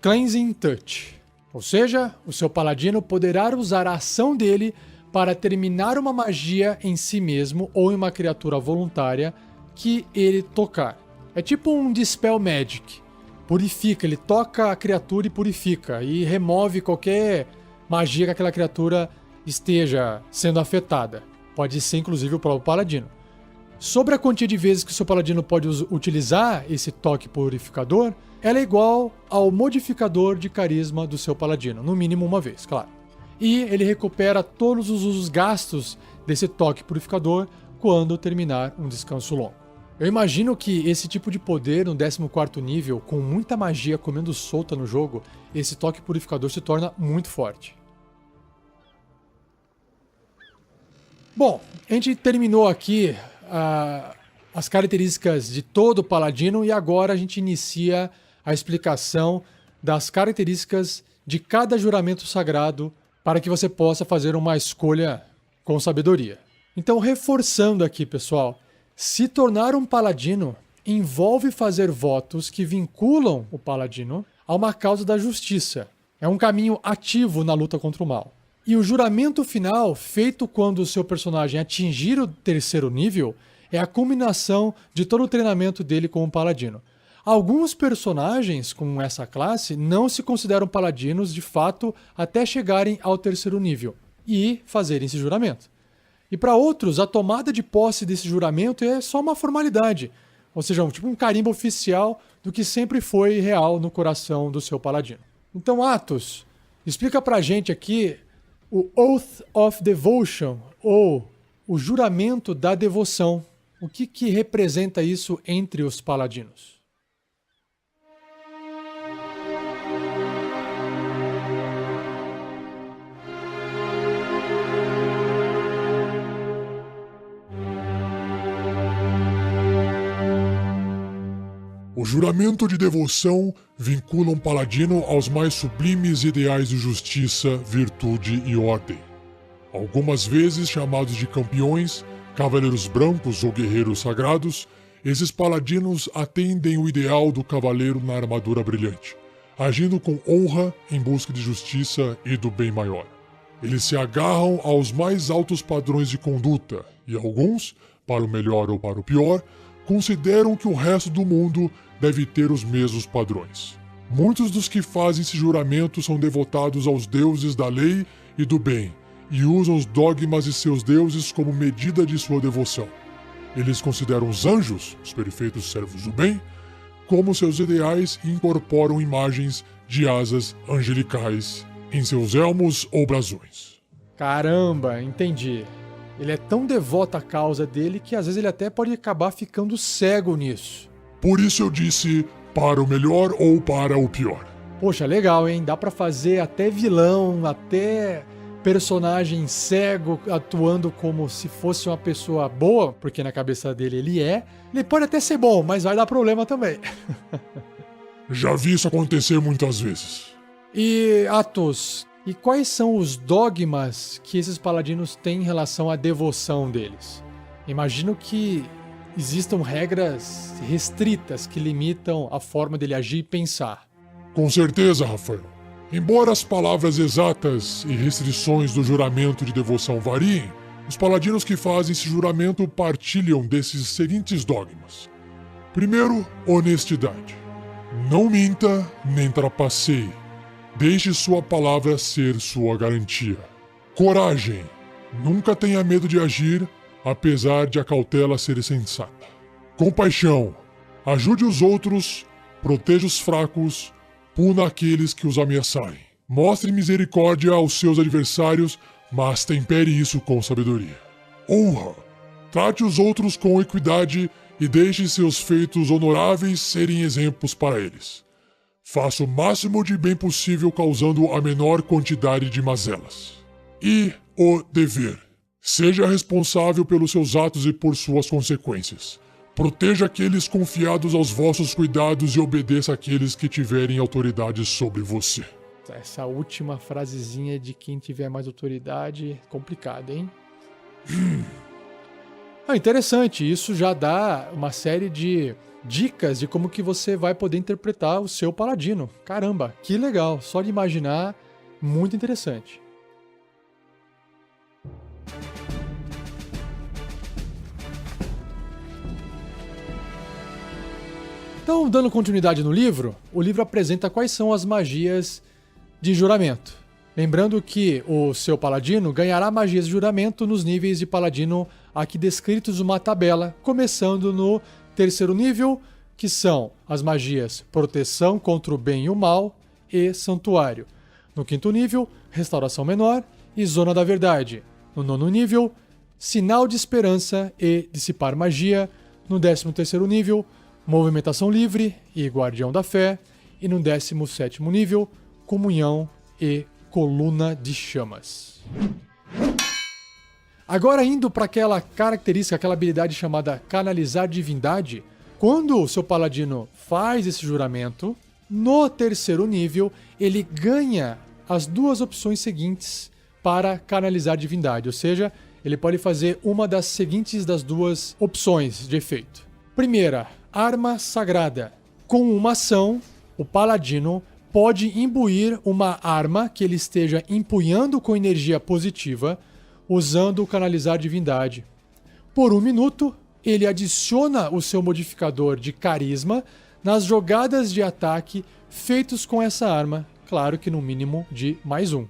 A: Cleansing Touch. Ou seja, o seu paladino poderá usar a ação dele para terminar uma magia em si mesmo ou em uma criatura voluntária que ele tocar. É tipo um Dispel Magic. Purifica, ele toca a criatura e purifica, e remove qualquer magia que aquela criatura esteja sendo afetada. Pode ser inclusive o próprio paladino. Sobre a quantia de vezes que o seu paladino pode utilizar esse toque purificador, ela é igual ao modificador de carisma do seu paladino, no mínimo uma vez, claro. E ele recupera todos os usos gastos desse toque purificador quando terminar um descanso longo. Eu imagino que esse tipo de poder no 14º nível, com muita magia comendo solta no jogo, esse toque purificador se torna muito forte. Bom, a gente terminou aqui as características de todo paladino e agora a gente inicia a explicação das características de cada juramento sagrado para que você possa fazer uma escolha com sabedoria. Então, reforçando aqui, pessoal, se tornar um paladino envolve fazer votos que vinculam o paladino a uma causa da justiça. É um caminho ativo na luta contra o mal. E o juramento final, feito quando o seu personagem atingir o 3º nível, é a culminação de todo o treinamento dele como paladino. Alguns personagens com essa classe não se consideram paladinos de fato até chegarem ao 3º nível e fazerem esse juramento. E para outros, a tomada de posse desse juramento é só uma formalidade, ou seja, tipo um carimbo oficial do que sempre foi real no coração do seu paladino. Então, Atos, explica pra gente aqui o Oath of Devotion, ou o juramento da devoção. O que representa isso entre os paladinos?
B: O juramento de devoção vincula um paladino aos mais sublimes ideais de justiça, virtude e ordem. Algumas vezes chamados de campeões, cavaleiros brancos ou guerreiros sagrados, esses paladinos atendem o ideal do cavaleiro na armadura brilhante, agindo com honra em busca de justiça e do bem maior. Eles se agarram aos mais altos padrões de conduta e alguns, para o melhor ou para o pior, consideram que o resto do mundo deve ter os mesmos padrões. Muitos dos que fazem esse juramento são devotados aos deuses da lei e do bem, e usam os dogmas de seus deuses como medida de sua devoção. Eles consideram os anjos, os perfeitos servos do bem, como seus ideais e incorporam imagens de asas angelicais em seus elmos ou brasões.
A: Caramba, entendi. Ele é tão devoto à causa dele que às vezes ele até pode acabar ficando cego nisso.
B: Por isso eu disse para o melhor ou para o pior.
A: Poxa, legal, hein? Dá pra fazer até vilão, até personagem cego atuando como se fosse uma pessoa boa, porque na cabeça dele ele é. Ele pode até ser bom, mas vai dar problema também.
B: Já vi isso acontecer muitas vezes.
A: E, Athos, e quais são os dogmas que esses paladinos têm em relação à devoção deles? Imagino que existam regras restritas que limitam a forma dele agir e pensar.
B: Com certeza, Rafael. Embora as palavras exatas e restrições do juramento de devoção variem, os paladinos que fazem esse juramento partilham desses seguintes dogmas. Primeiro, honestidade. Não minta nem trapaceie. Deixe sua palavra ser sua garantia. Coragem. Nunca tenha medo de agir, apesar de a cautela ser sensata. Compaixão. Ajude os outros, proteja os fracos, puna aqueles que os ameaçarem. Mostre misericórdia aos seus adversários, mas tempere isso com sabedoria. Honra. Trate os outros com equidade e deixe seus feitos honoráveis serem exemplos para eles. Faça o máximo de bem possível causando a menor quantidade de mazelas. E o dever. Seja responsável pelos seus atos e por suas consequências. Proteja aqueles confiados aos vossos cuidados e obedeça àqueles que tiverem autoridade sobre você.
A: Essa última frasezinha de quem tiver mais autoridade, complicada, hein? Interessante, isso já dá uma série de dicas de como que você vai poder interpretar o seu paladino. Caramba, que legal, só de imaginar, muito interessante. Então, dando continuidade no livro, o livro apresenta quais são as magias de juramento. Lembrando que o seu paladino ganhará magias de juramento nos níveis de paladino aqui descritos numa tabela, começando no terceiro nível, que são as magias proteção contra o bem e o mal e santuário. No quinto nível, restauração menor e zona da verdade. No nono nível, sinal de esperança e dissipar magia. No 13º nível, movimentação livre e guardião da fé. E no 17º nível, comunhão e coluna de chamas. Agora indo para aquela característica, aquela habilidade chamada canalizar divindade, quando o seu paladino faz esse juramento, no terceiro nível ele ganha as duas opções seguintes para canalizar divindade, ou seja, ele pode fazer uma das seguintes das duas opções de efeito. Primeira, arma sagrada. Com uma ação, o paladino pode imbuir uma arma que ele esteja empunhando com energia positiva, usando o canalizar divindade. Por 1 minuto, ele adiciona o seu modificador de carisma nas jogadas de ataque feitos com essa arma, claro que no mínimo de +1.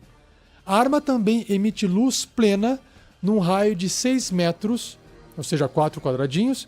A: A arma também emite luz plena num raio de 6 metros, ou seja, 4 quadradinhos,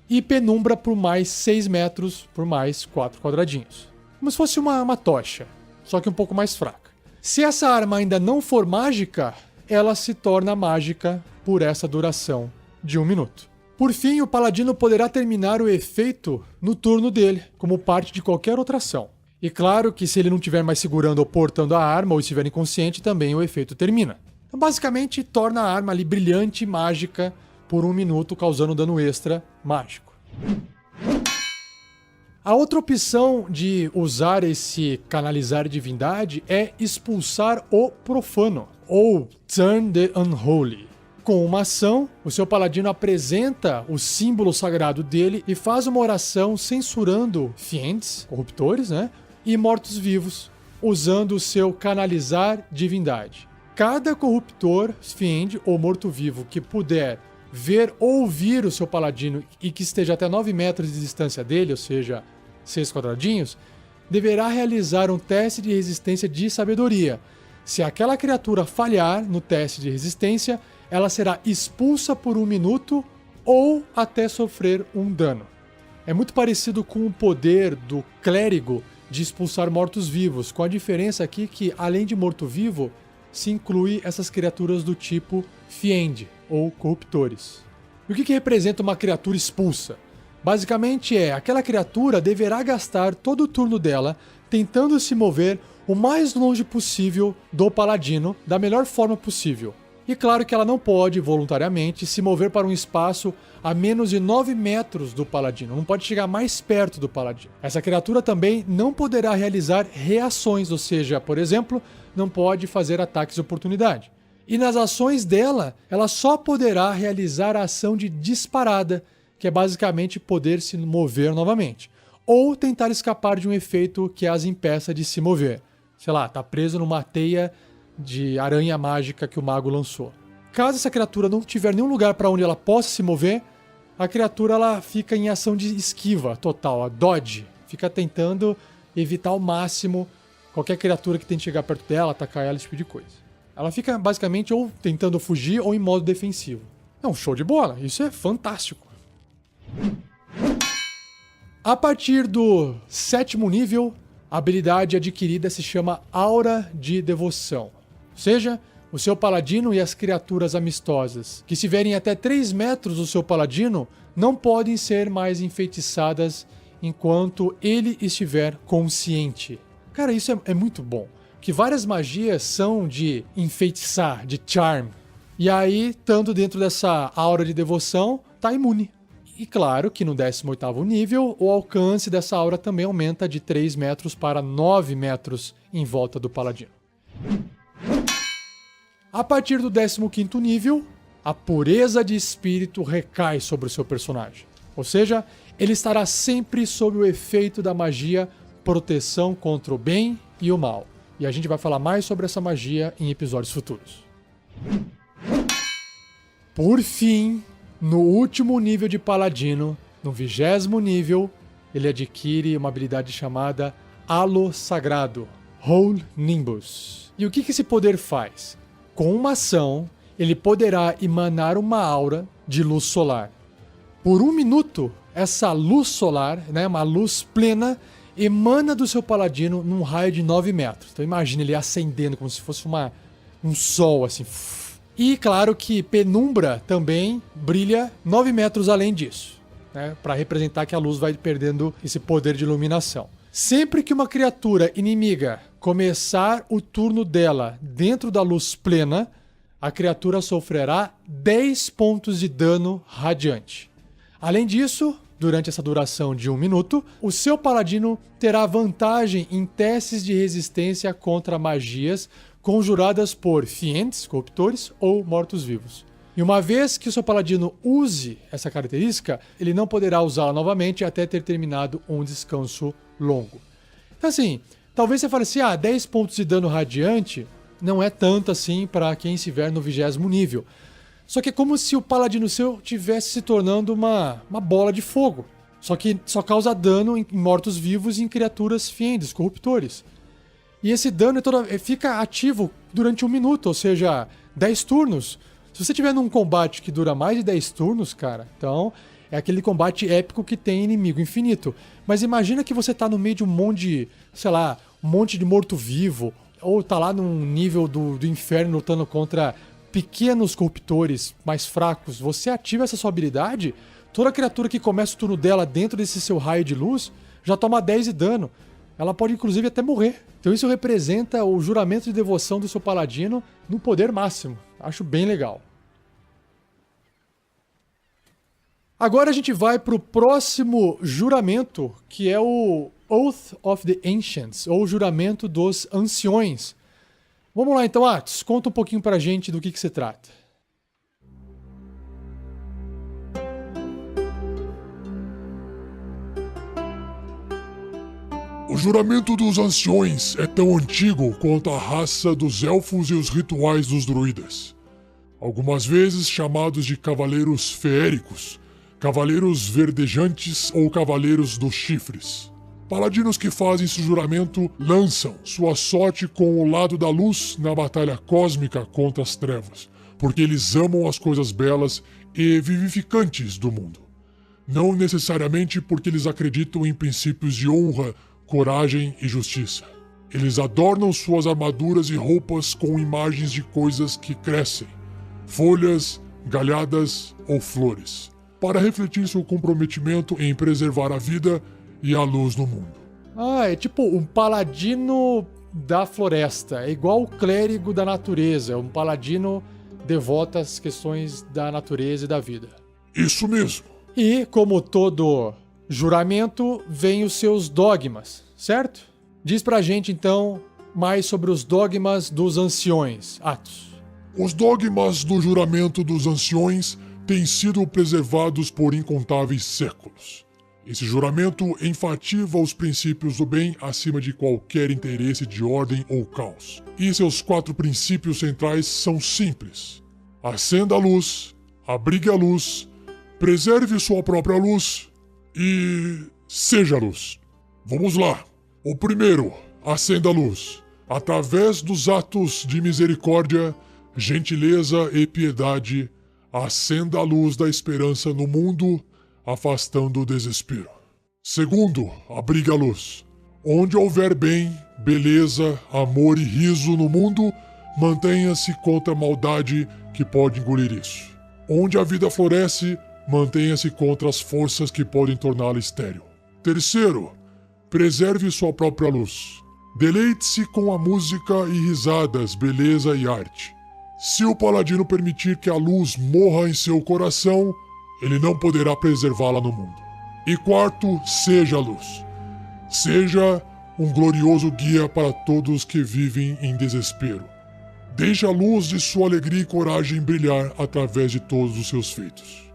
A: e penumbra por mais 6 metros por mais 4 quadradinhos. Como se fosse uma tocha, só que um pouco mais fraca. Se essa arma ainda não for mágica, ela se torna mágica por essa duração de 1 minuto. Por fim, o paladino poderá terminar o efeito no turno dele, como parte de qualquer outra ação. E claro que se ele não estiver mais segurando ou portando a arma, ou estiver inconsciente, também o efeito termina. Então, basicamente, torna a arma ali brilhante e mágica por 1 minuto, causando dano extra mágico. A outra opção de usar esse canalizar divindade é expulsar o profano, ou Turn the Unholy. Com uma ação, o seu paladino apresenta o símbolo sagrado dele e faz uma oração censurando fiends, corruptores, e mortos-vivos, usando o seu canalizar divindade. Cada corruptor, fiend ou morto-vivo que puder ver ou ouvir o seu paladino e que esteja até 9 metros de distância dele, ou seja, 6 quadradinhos, deverá realizar um teste de resistência de sabedoria. Se aquela criatura falhar no teste de resistência, ela será expulsa por 1 minuto ou até sofrer um dano. É muito parecido com o poder do clérigo de expulsar mortos-vivos, com a diferença aqui que, além de morto-vivo, se inclui essas criaturas do tipo Fiend, ou corruptores. E o que representa uma criatura expulsa? Basicamente aquela criatura deverá gastar todo o turno dela tentando se mover o mais longe possível do paladino, da melhor forma possível. E claro que ela não pode, voluntariamente, se mover para um espaço a menos de 9 metros do paladino. Não pode chegar mais perto do paladino. Essa criatura também não poderá realizar reações, ou seja, por exemplo, não pode fazer ataques de oportunidade. E nas ações dela, ela só poderá realizar a ação de disparada, que é basicamente poder se mover novamente. Ou tentar escapar de um efeito que as impeça de se mover. Sei lá, tá preso numa teia de aranha mágica que o mago lançou. Caso essa criatura não tiver nenhum lugar para onde ela possa se mover, a criatura ela fica em ação de esquiva total, a dodge. Fica tentando evitar ao máximo qualquer criatura que tente chegar perto dela, atacar ela, esse tipo de coisa. Ela fica basicamente ou tentando fugir ou em modo defensivo. É um show de bola, isso é fantástico. A partir do 7º nível, a habilidade adquirida se chama Aura de Devoção. Ou seja, o seu paladino e as criaturas amistosas que estiverem até 3 metros do seu paladino não podem ser mais enfeitiçadas enquanto ele estiver consciente. Cara, isso é muito bom. Que várias magias são de enfeitiçar, de charm. E aí, estando dentro dessa aura de devoção, tá imune. E claro que no 18º nível, o alcance dessa aura também aumenta de 3 metros para 9 metros em volta do paladino. A partir do 15º nível, a pureza de espírito recai sobre o seu personagem. Ou seja, ele estará sempre sob o efeito da magia proteção contra o bem e o mal. E a gente vai falar mais sobre essa magia em episódios futuros. Por fim, no último nível de paladino, no 20º nível, ele adquire uma habilidade chamada Halo Sagrado, Whole Nimbus. E o que esse poder faz? Com uma ação, ele poderá emanar uma aura de luz solar. Por 1 minuto, essa luz solar, uma luz plena, emana do seu paladino num raio de 9 metros. Então imagina ele acendendo como se fosse um sol, assim. E claro que penumbra também brilha 9 metros além disso, para representar que a luz vai perdendo esse poder de iluminação. Sempre que uma criatura inimiga começar o turno dela dentro da luz plena, a criatura sofrerá 10 pontos de dano radiante. Além disso, durante essa duração de 1 minuto, o seu paladino terá vantagem em testes de resistência contra magias conjuradas por fiends, corruptores ou mortos-vivos. E uma vez que o seu paladino use essa característica, ele não poderá usá-la novamente até ter terminado um descanso longo. Então assim, talvez você fale assim, 10 pontos de dano radiante não é tanto assim para quem estiver no 20º nível. Só que é como se o paladino seu estivesse se tornando uma bola de fogo. Só que só causa dano em mortos-vivos e em criaturas fiendes, corruptores. E esse dano fica ativo durante 1 minuto, ou seja, 10 turnos. Se você tiver num combate que dura mais de 10 turnos, cara, então é aquele combate épico que tem inimigo infinito. Mas imagina que você tá no meio de um monte de morto-vivo, ou tá lá num nível do inferno lutando contra pequenos corruptores mais fracos. Você ativa essa sua habilidade, toda criatura que começa o turno dela dentro desse seu raio de luz já toma 10 de dano. Ela pode inclusive até morrer. Então isso representa o juramento de devoção do seu paladino no poder máximo. Acho bem legal. Agora a gente vai para o próximo juramento, que é o Oath of the Ancients, ou Juramento dos Anciões. Vamos lá então, Atos, conta um pouquinho pra gente do que se trata.
B: O juramento dos anciões é tão antigo quanto a raça dos elfos e os rituais dos druidas. Algumas vezes chamados de cavaleiros feéricos, cavaleiros verdejantes ou cavaleiros dos chifres. Paladinos que fazem esse juramento lançam sua sorte com o lado da luz na batalha cósmica contra as trevas, porque eles amam as coisas belas e vivificantes do mundo. Não necessariamente porque eles acreditam em princípios de honra, coragem e justiça. Eles adornam suas armaduras e roupas com imagens de coisas que crescem, folhas, galhadas ou flores, para refletir seu comprometimento em preservar a vida e a luz no mundo.
A: É tipo um paladino da floresta, é igual o clérigo da natureza, um paladino devoto às questões da natureza e da vida.
B: Isso mesmo.
A: E, como todo juramento, vem os seus dogmas, certo? Diz pra gente, então, mais sobre os dogmas dos anciões, Atos.
B: Os dogmas do juramento dos anciões têm sido preservados por incontáveis séculos. Esse juramento enfatiza os princípios do bem acima de qualquer interesse de ordem ou caos. E seus 4 princípios centrais são simples: acenda a luz, abrigue a luz, preserve sua própria luz e seja luz. Vamos lá. O primeiro, acenda a luz. Através dos atos de misericórdia, gentileza e piedade, acenda a luz da esperança no mundo, afastando o desespero. Segundo, abrigue a luz. Onde houver bem, beleza, amor e riso no mundo, mantenha-se contra a maldade que pode engolir isso. Onde a vida floresce, mantenha-se contra as forças que podem torná-la estéril. Terceiro, preserve sua própria luz. Deleite-se com a música e risadas, beleza e arte. Se o paladino permitir que a luz morra em seu coração, ele não poderá preservá-la no mundo. E quarto, seja a luz. Seja um glorioso guia para todos que vivem em desespero. Deixe a luz de sua alegria e coragem brilhar através de todos os seus feitos.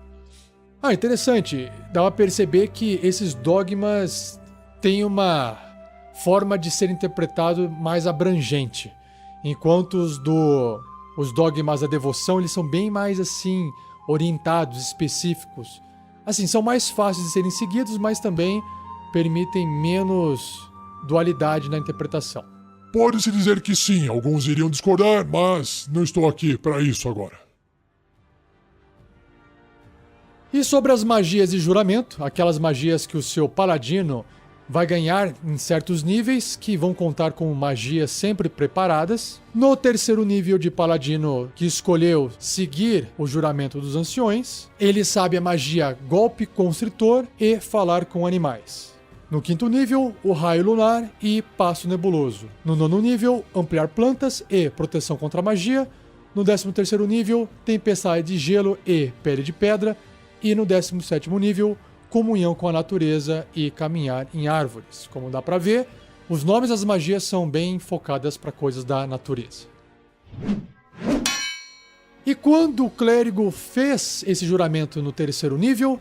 A: Interessante. Dá pra perceber que esses dogmas têm uma forma de ser interpretado mais abrangente, enquanto os dogmas da devoção, eles são bem mais assim orientados, específicos. Assim, são mais fáceis de serem seguidos, mas também permitem menos dualidade na interpretação.
B: Pode-se dizer que sim, alguns iriam discordar, mas não estou aqui para isso agora.
A: E sobre as magias de juramento, aquelas magias que o seu paladino vai ganhar em certos níveis, que vão contar com magias sempre preparadas. No terceiro nível de paladino que escolheu seguir o juramento dos anciões, ele sabe a magia Golpe Constritor e Falar com Animais. No quinto nível, o Raio Lunar e Passo Nebuloso. No nono nível, Ampliar Plantas e Proteção contra Magia. No 13º nível, Tempestade de Gelo e Pele de Pedra. E no 17º nível, Comunhão com a Natureza e Caminhar em Árvores. Como dá pra ver, os nomes das magias são bem focadas para coisas da natureza. E quando o clérigo fez esse juramento no terceiro nível,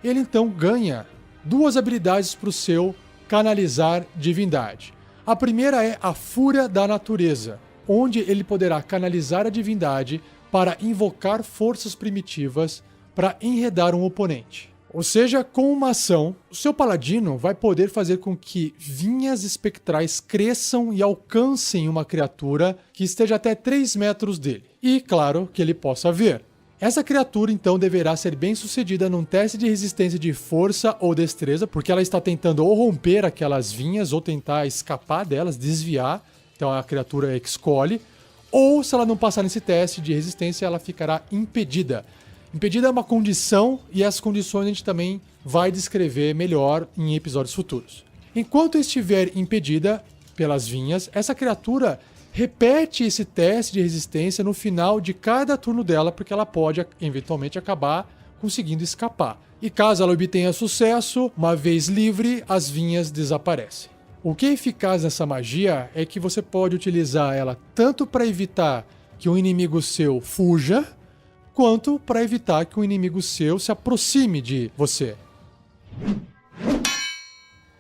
A: ele então ganha 2 habilidades para o seu canalizar divindade. A primeira é a Fúria da Natureza, onde ele poderá canalizar a divindade para invocar forças primitivas para enredar um oponente. Ou seja, com uma ação, o seu paladino vai poder fazer com que vinhas espectrais cresçam e alcancem uma criatura que esteja até 3 metros dele. E, claro, que ele possa ver. Essa criatura, então, deverá ser bem sucedida num teste de resistência de força ou destreza, porque ela está tentando ou romper aquelas vinhas ou tentar escapar delas, desviar. Então a criatura escolhe. Ou, se ela não passar nesse teste de resistência, ela ficará impedida. Impedida é uma condição e as condições a gente também vai descrever melhor em episódios futuros. Enquanto estiver impedida pelas vinhas, essa criatura repete esse teste de resistência no final de cada turno dela, porque ela pode eventualmente acabar conseguindo escapar. E caso ela obtenha sucesso, uma vez livre, as vinhas desaparecem. O que é eficaz nessa magia é que você pode utilizar ela tanto para evitar que um inimigo seu fuja, quanto para evitar que um inimigo seu se aproxime de você.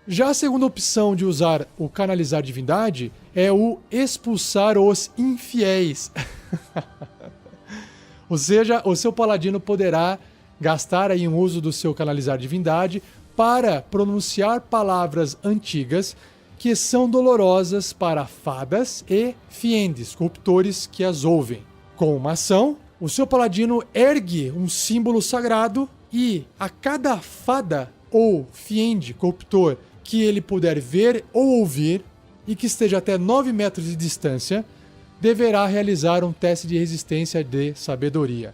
A: Já a segunda opção de usar o canalizar divindade é o expulsar os infiéis. Ou seja, o seu paladino poderá gastar aí um uso do seu canalizar divindade para pronunciar palavras antigas que são dolorosas para fadas e fiendes, corruptores que as ouvem. Com uma ação, o seu paladino ergue um símbolo sagrado e a cada fada ou fiende, corruptor, que ele puder ver ou ouvir e que esteja até 9 metros de distância, deverá realizar um teste de resistência de sabedoria.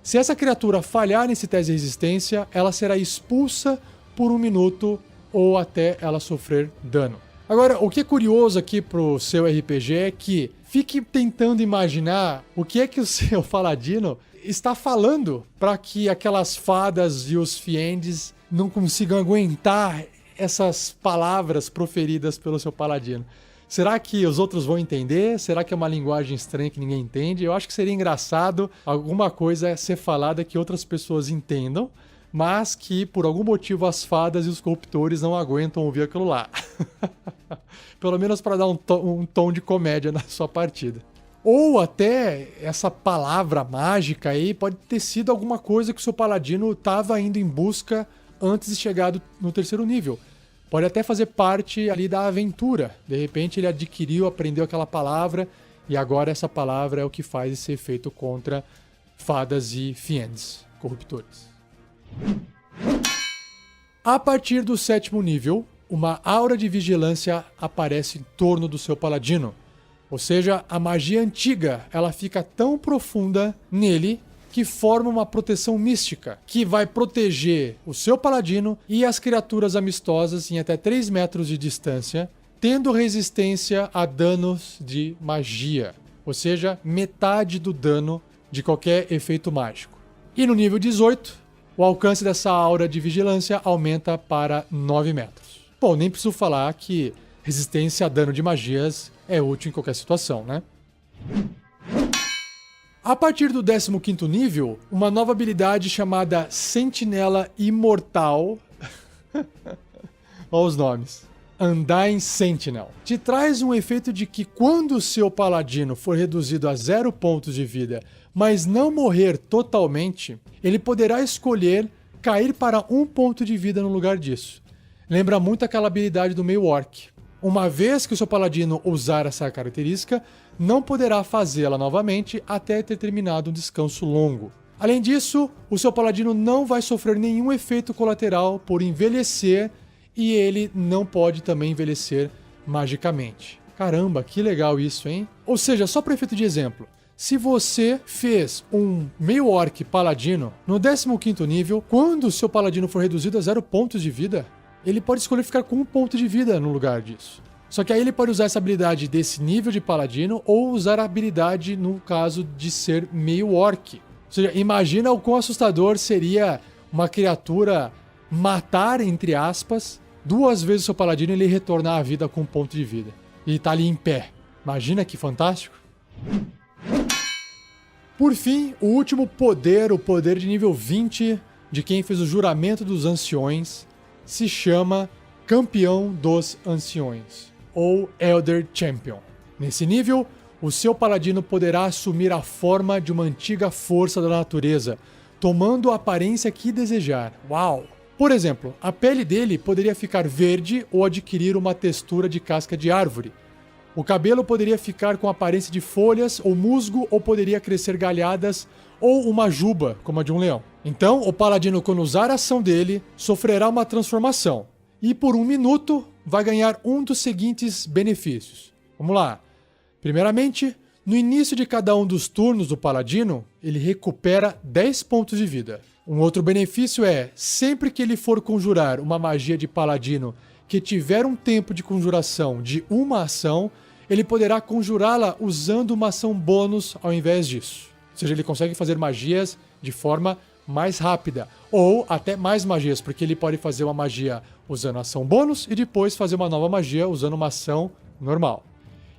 A: Se essa criatura falhar nesse teste de resistência, ela será expulsa por 1 minuto ou até ela sofrer dano. Agora, o que é curioso aqui pro seu RPG é que fique tentando imaginar o que é que o seu paladino está falando para que aquelas fadas e os fiendes não consigam aguentar essas palavras proferidas pelo seu paladino. Será que os outros vão entender? Será que é uma linguagem estranha que ninguém entende? Eu acho que seria engraçado alguma coisa ser falada que outras pessoas entendam, mas que por algum motivo as fadas e os corruptores não aguentam ouvir aquilo lá. Pelo menos para dar um tom de comédia na sua partida. Ou até essa palavra mágica aí pode ter sido alguma coisa que o seu paladino estava indo em busca antes de chegar no 3º nível. Pode até fazer parte ali da aventura. De repente ele adquiriu, aprendeu aquela palavra e agora essa palavra é o que faz esse efeito contra fadas e fiendes, corruptores. A partir do 7º nível, uma aura de vigilância aparece em torno do seu paladino. Ou seja, a magia antiga ela fica tão profunda nele que forma uma proteção mística que vai proteger o seu paladino e as criaturas amistosas em até 3 metros de distância, tendo resistência a danos de magia. Ou seja, metade do dano de qualquer efeito mágico. E no nível 18, o alcance dessa aura de vigilância aumenta para 9 metros. Bom, nem preciso falar que resistência a dano de magias é útil em qualquer situação, né? A partir do 15º nível, uma nova habilidade chamada Sentinela Imortal... Olha os nomes. Undying Sentinel. Te traz um efeito de que quando o seu paladino for reduzido a 0 pontos de vida, mas não morrer totalmente, ele poderá escolher cair para 1 ponto de vida no lugar disso. Lembra muito aquela habilidade do meio orc. Uma vez que o seu paladino usar essa característica, não poderá fazê-la novamente até ter terminado um descanso longo. Além disso, o seu paladino não vai sofrer nenhum efeito colateral por envelhecer e ele não pode também envelhecer magicamente. Caramba, que legal isso, hein? Ou seja, só para efeito de exemplo, se você fez um meio orc paladino no 15º nível, quando o seu paladino for reduzido a 0 pontos de vida, ele pode escolher ficar com 1 ponto de vida no lugar disso. Só que aí ele pode usar essa habilidade desse nível de paladino ou usar a habilidade no caso de ser meio orc. Ou seja, imagina o quão assustador seria uma criatura matar, entre aspas, 2 vezes o seu paladino e ele retornar à vida com 1 ponto de vida. E tá ali em pé. Imagina que fantástico. Por fim, o último poder, o poder de nível 20 de quem fez o juramento dos anciões, se chama Campeão dos Anciões, ou Elder Champion. Nesse nível, o seu paladino poderá assumir a forma de uma antiga força da natureza, tomando a aparência que desejar. Uau! Por exemplo, a pele dele poderia ficar verde ou adquirir uma textura de casca de árvore. O cabelo poderia ficar com aparência de folhas ou musgo, ou poderia crescer galhadas ou uma juba, como a de um leão. Então, o paladino, quando usar a ação dele, sofrerá uma transformação. E por 1 minuto, vai ganhar um dos seguintes benefícios. Vamos lá. Primeiramente, no início de cada um dos turnos do paladino, ele recupera 10 pontos de vida. Um outro benefício é, sempre que ele for conjurar uma magia de paladino que tiver um tempo de conjuração de uma ação, ele poderá conjurá-la usando uma ação bônus ao invés disso. Ou seja, ele consegue fazer magias de forma mais rápida, ou até mais magias, porque ele pode fazer uma magia usando ação bônus e depois fazer uma nova magia usando uma ação normal.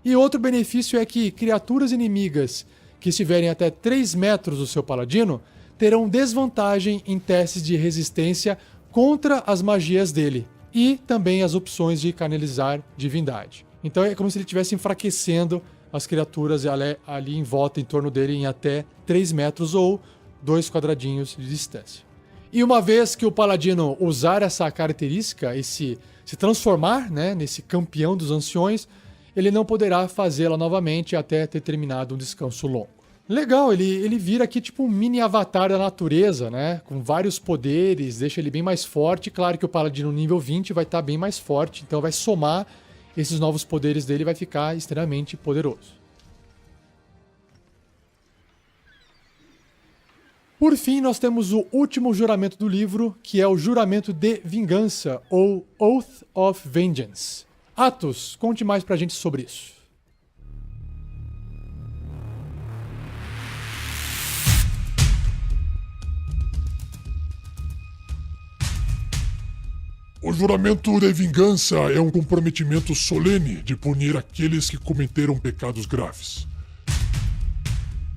A: E outro benefício é que criaturas inimigas que estiverem até 3 metros do seu paladino terão desvantagem em testes de resistência contra as magias dele e também as opções de canalizar divindade. Então é como se ele estivesse enfraquecendo as criaturas ali em volta, em torno dele, em até 3 metros ou 2 quadradinhos de distância. E uma vez que o paladino usar essa característica, se transformar, né, nesse campeão dos anciões, ele não poderá fazê-la novamente até ter terminado um descanso longo. Legal, ele vira aqui tipo um mini avatar da natureza, né? Com vários poderes, deixa ele bem mais forte. Claro que o paladino nível 20 vai estar bem mais forte, então vai somar esses novos poderes dele e vai ficar extremamente poderoso. Por fim, nós temos o último juramento do livro, que é o juramento de vingança, ou Oath of Vengeance. Atos, conte mais pra gente sobre isso.
B: O juramento de vingança é um comprometimento solene de punir aqueles que cometeram pecados graves.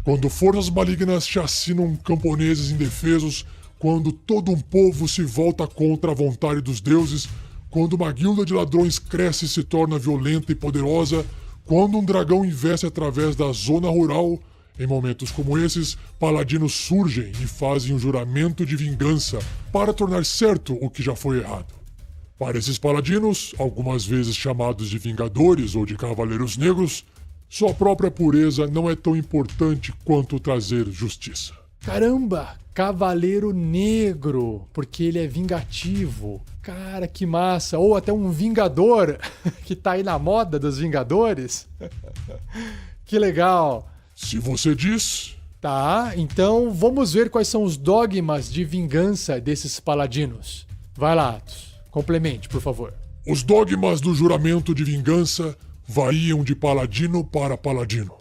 B: Quando forças malignas chacinam camponeses indefesos, quando todo um povo se volta contra a vontade dos deuses, quando uma guilda de ladrões cresce e se torna violenta e poderosa, quando um dragão investe através da zona rural, em momentos como esses, paladinos surgem e fazem um juramento de vingança para tornar certo o que já foi errado. Para esses paladinos, algumas vezes chamados de Vingadores ou de Cavaleiros Negros, sua própria pureza não é tão importante quanto trazer justiça.
A: Caramba, Cavaleiro Negro, porque ele é vingativo. Cara, que massa. Ou até um Vingador, que tá aí na moda dos Vingadores. Que legal.
B: Se você diz...
A: Tá, então vamos ver quais são os dogmas de vingança desses paladinos. Vai lá, Atos. Complemente, por favor.
B: Os dogmas do juramento de vingança variam de paladino para paladino,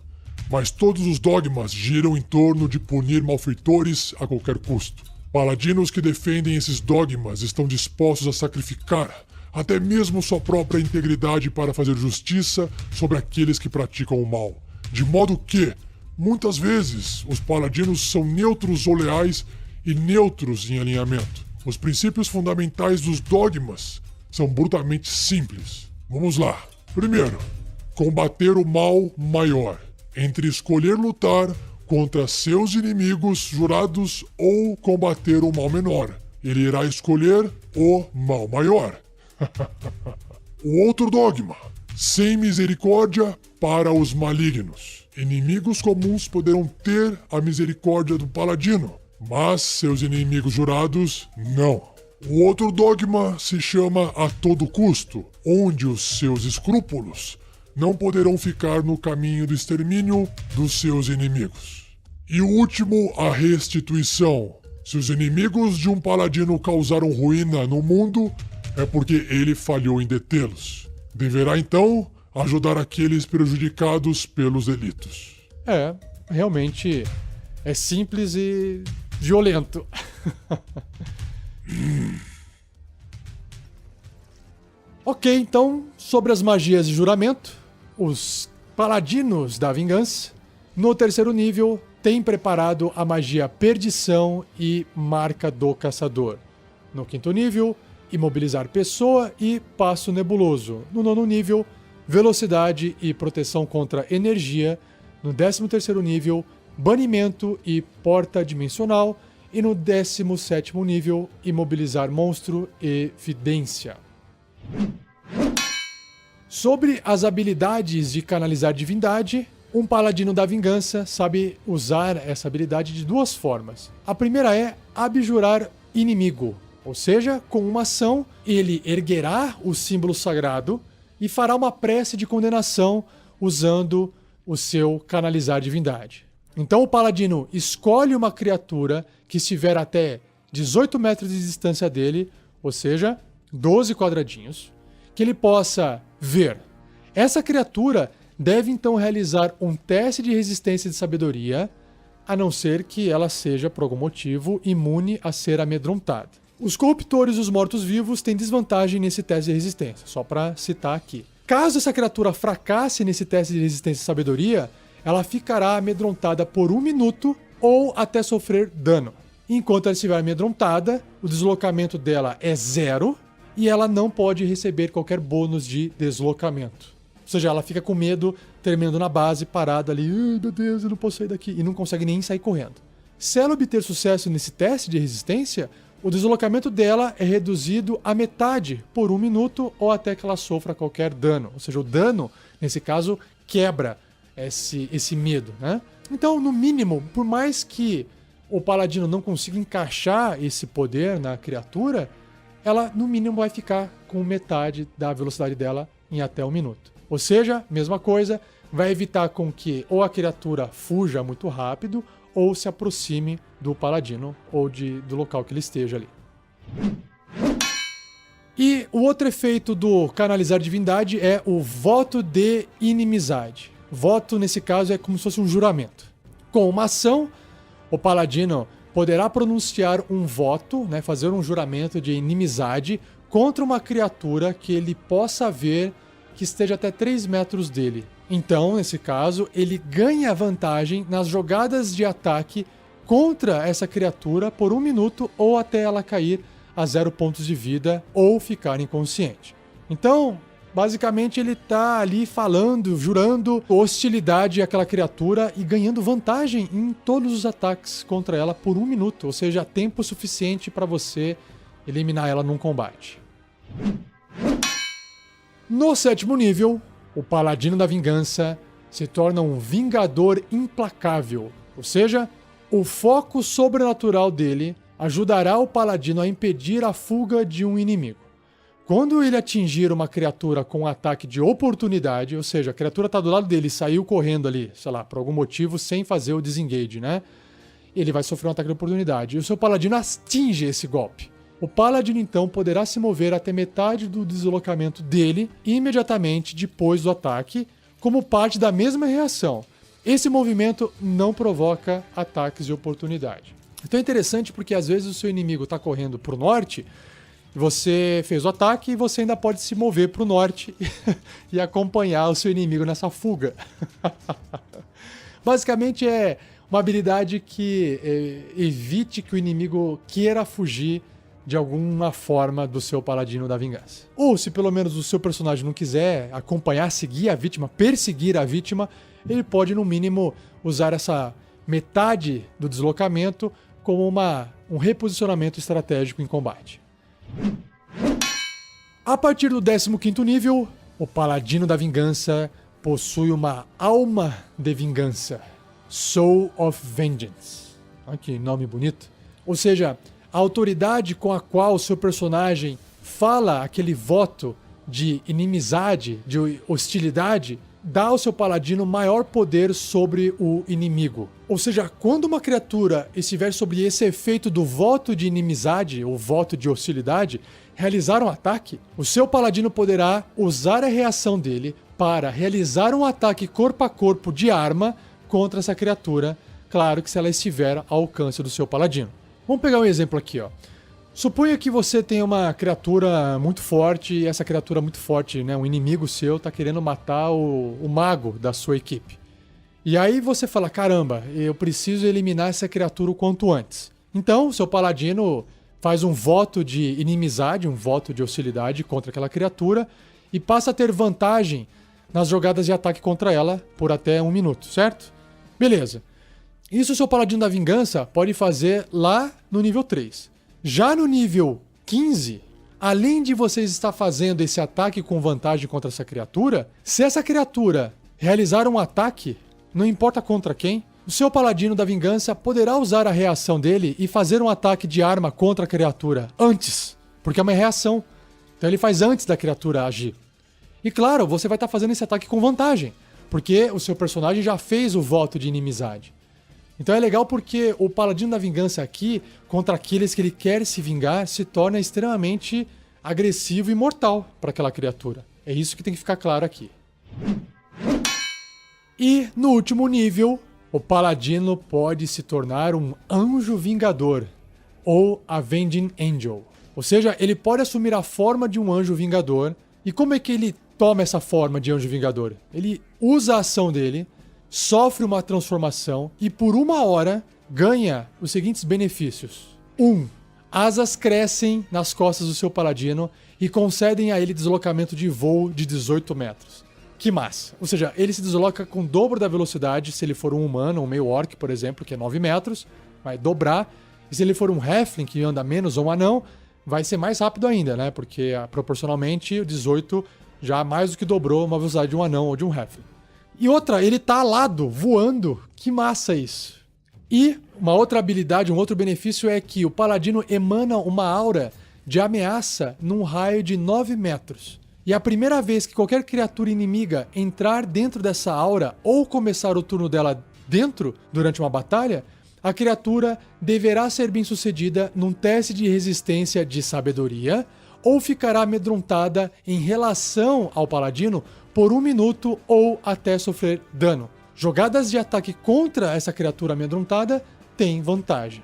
B: mas todos os dogmas giram em torno de punir malfeitores a qualquer custo. Paladinos que defendem esses dogmas estão dispostos a sacrificar até mesmo sua própria integridade para fazer justiça sobre aqueles que praticam o mal. De modo que, muitas vezes, os paladinos são neutros ou leais e neutros em alinhamento. Os princípios fundamentais dos dogmas são brutalmente simples. Vamos lá. Primeiro, combater o mal maior. Entre escolher lutar contra seus inimigos jurados ou combater o mal menor, ele irá escolher o mal maior. O outro dogma. Sem misericórdia para os malignos. Inimigos comuns poderão ter a misericórdia do paladino, mas seus inimigos jurados, não. O outro dogma se chama a todo custo, onde os seus escrúpulos não poderão ficar no caminho do extermínio dos seus inimigos. E o último, a restituição. Se os inimigos de um paladino causaram ruína no mundo, é porque ele falhou em detê-los. Deverá então ajudar aqueles prejudicados pelos delitos.
A: É, realmente é simples e violento. Ok, então, sobre as magias de juramento, os paladinos da vingança, no terceiro nível, têm preparado a magia Perdição e Marca do Caçador. No quinto nível, Imobilizar Pessoa e Passo Nebuloso. No nono nível, Velocidade e Proteção contra Energia. No 13º nível, Banimento e Porta Dimensional. E no 17º nível, Imobilizar Monstro e Vidência. Sobre as habilidades de canalizar divindade, um paladino da vingança sabe usar essa habilidade de duas formas. A primeira é abjurar inimigo, ou seja, com uma ação ele erguerá o símbolo sagrado e fará uma prece de condenação usando o seu canalizar divindade. Então o paladino escolhe uma criatura que estiver até 18 metros de distância dele, ou seja, 12 quadradinhos, que ele possa ver. Essa criatura deve então realizar um teste de resistência de sabedoria, a não ser que ela seja, por algum motivo, imune a ser amedrontada. Os corruptores e os mortos-vivos têm desvantagem nesse teste de resistência, só para citar aqui. Caso essa criatura fracasse nesse teste de resistência de sabedoria, ela ficará amedrontada por 1 minuto ou até sofrer dano. Enquanto ela estiver amedrontada, o deslocamento dela é 0 e ela não pode receber qualquer bônus de deslocamento. Ou seja, ela fica com medo, tremendo na base, parada ali, ai meu Deus, eu não posso sair daqui, e não consegue nem sair correndo. Se ela obter sucesso nesse teste de resistência, o deslocamento dela é reduzido à metade por 1 minuto ou até que ela sofra qualquer dano. Ou seja, o dano, nesse caso, quebra esse medo, né? Então, no mínimo, por mais que o paladino não consiga encaixar esse poder na criatura, ela, no mínimo, vai ficar com metade da velocidade dela em até 1 minuto. Ou seja, mesma coisa, vai evitar com que ou a criatura fuja muito rápido ou se aproxime do paladino ou do local que ele esteja ali. E o outro efeito do canalizar divindade é o voto de inimizade. Voto, nesse caso, é como se fosse um juramento. Com uma ação, o paladino poderá pronunciar um voto, né, fazer um juramento de inimizade contra uma criatura que ele possa ver que esteja até 3 metros dele. Então, nesse caso, ele ganha vantagem nas jogadas de ataque contra essa criatura por 1 minuto ou até ela cair a 0 pontos de vida ou ficar inconsciente. Então, basicamente, ele tá ali falando, jurando hostilidade àquela criatura e ganhando vantagem em todos os ataques contra ela por 1 minuto, ou seja, tempo suficiente para você eliminar ela num combate. No 7º nível, o Paladino da Vingança se torna um Vingador implacável, ou seja, o foco sobrenatural dele ajudará o Paladino a impedir a fuga de um inimigo. Quando ele atingir uma criatura com um ataque de oportunidade, ou seja, a criatura está do lado dele e saiu correndo ali, sei lá, por algum motivo, sem fazer o disengage, né? Ele vai sofrer um ataque de oportunidade. E o seu Paladino atinge esse golpe. O Paladino, então, poderá se mover até metade do deslocamento dele imediatamente depois do ataque, como parte da mesma reação. Esse movimento não provoca ataques de oportunidade. Então é interessante porque às vezes o seu inimigo está correndo para o norte, você fez o ataque e você ainda pode se mover para o norte e acompanhar o seu inimigo nessa fuga. Basicamente é uma habilidade que evite que o inimigo queira fugir de alguma forma do seu Paladino da Vingança. Ou se pelo menos o seu personagem não quiser acompanhar, seguir a vítima, perseguir a vítima, ele pode no mínimo usar essa metade do deslocamento como um reposicionamento estratégico em combate. A partir do 15º nível, o Paladino da Vingança possui uma alma de vingança. Soul of Vengeance. Olha que nome bonito. Ou seja, a autoridade com a qual o seu personagem fala aquele voto de inimizade, de hostilidade, dá ao seu paladino maior poder sobre o inimigo. Ou seja, quando uma criatura estiver sob esse efeito do voto de inimizade ou voto de hostilidade, realizar um ataque, o seu paladino poderá usar a reação dele para realizar um ataque corpo a corpo de arma contra essa criatura, claro que se ela estiver ao alcance do seu paladino. Vamos pegar um exemplo aqui, ó. Suponha que você tem uma criatura muito forte e essa criatura muito forte, né, um inimigo seu, está querendo matar o mago da sua equipe. E aí você fala, caramba, eu preciso eliminar essa criatura o quanto antes. Então, o seu paladino faz um voto de inimizade, um voto de hostilidade contra aquela criatura e passa a ter vantagem nas jogadas de ataque contra ela por até 1 minuto, certo? Beleza. Isso o seu Paladino da Vingança pode fazer lá no nível 3. Já no nível 15, além de vocês estar fazendo esse ataque com vantagem contra essa criatura, se essa criatura realizar um ataque, não importa contra quem, o seu Paladino da Vingança poderá usar a reação dele e fazer um ataque de arma contra a criatura antes, porque é uma reação. Então ele faz antes da criatura agir. E claro, você vai estar fazendo esse ataque com vantagem, porque o seu personagem já fez o voto de inimizade. Então é legal porque o Paladino da Vingança aqui, contra aqueles que ele quer se vingar, se torna extremamente agressivo e mortal para aquela criatura. É isso que tem que ficar claro aqui. E no último nível, o Paladino pode se tornar um Anjo Vingador, ou Avenging Angel. Ou seja, ele pode assumir a forma de um Anjo Vingador. E como é que ele toma essa forma de Anjo Vingador? Ele usa a ação dele, sofre uma transformação e por 1 hora ganha os seguintes benefícios. 1. Asas crescem nas costas do seu paladino e concedem a ele deslocamento de voo de 18 metros. Que massa! Ou seja, ele se desloca com o dobro da velocidade se ele for um humano, um meio orc, por exemplo, que é 9 metros, vai dobrar, E se ele for um Halfling, que anda menos, ou um anão, vai ser mais rápido ainda, né? Porque proporcionalmente o 18 já mais do que dobrou uma velocidade de um anão ou de um Halfling. E outra, ele tá alado, voando. Que massa isso. E uma outra habilidade, um outro benefício é que o paladino emana uma aura de ameaça num raio de 9 metros. E a primeira vez que qualquer criatura inimiga entrar dentro dessa aura ou começar o turno dela dentro durante uma batalha, a criatura deverá ser bem sucedida num teste de resistência de sabedoria ou ficará amedrontada em relação ao paladino por 1 minuto ou até sofrer dano. Jogadas de ataque contra essa criatura amedrontada têm vantagem.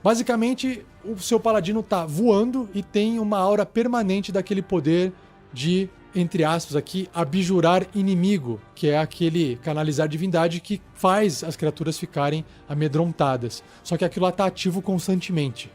A: Basicamente, o seu paladino está voando e tem uma aura permanente daquele poder de, entre aspas aqui, abjurar inimigo, que é aquele canalizar divindade que faz as criaturas ficarem amedrontadas. Só que aquilo lá está ativo constantemente.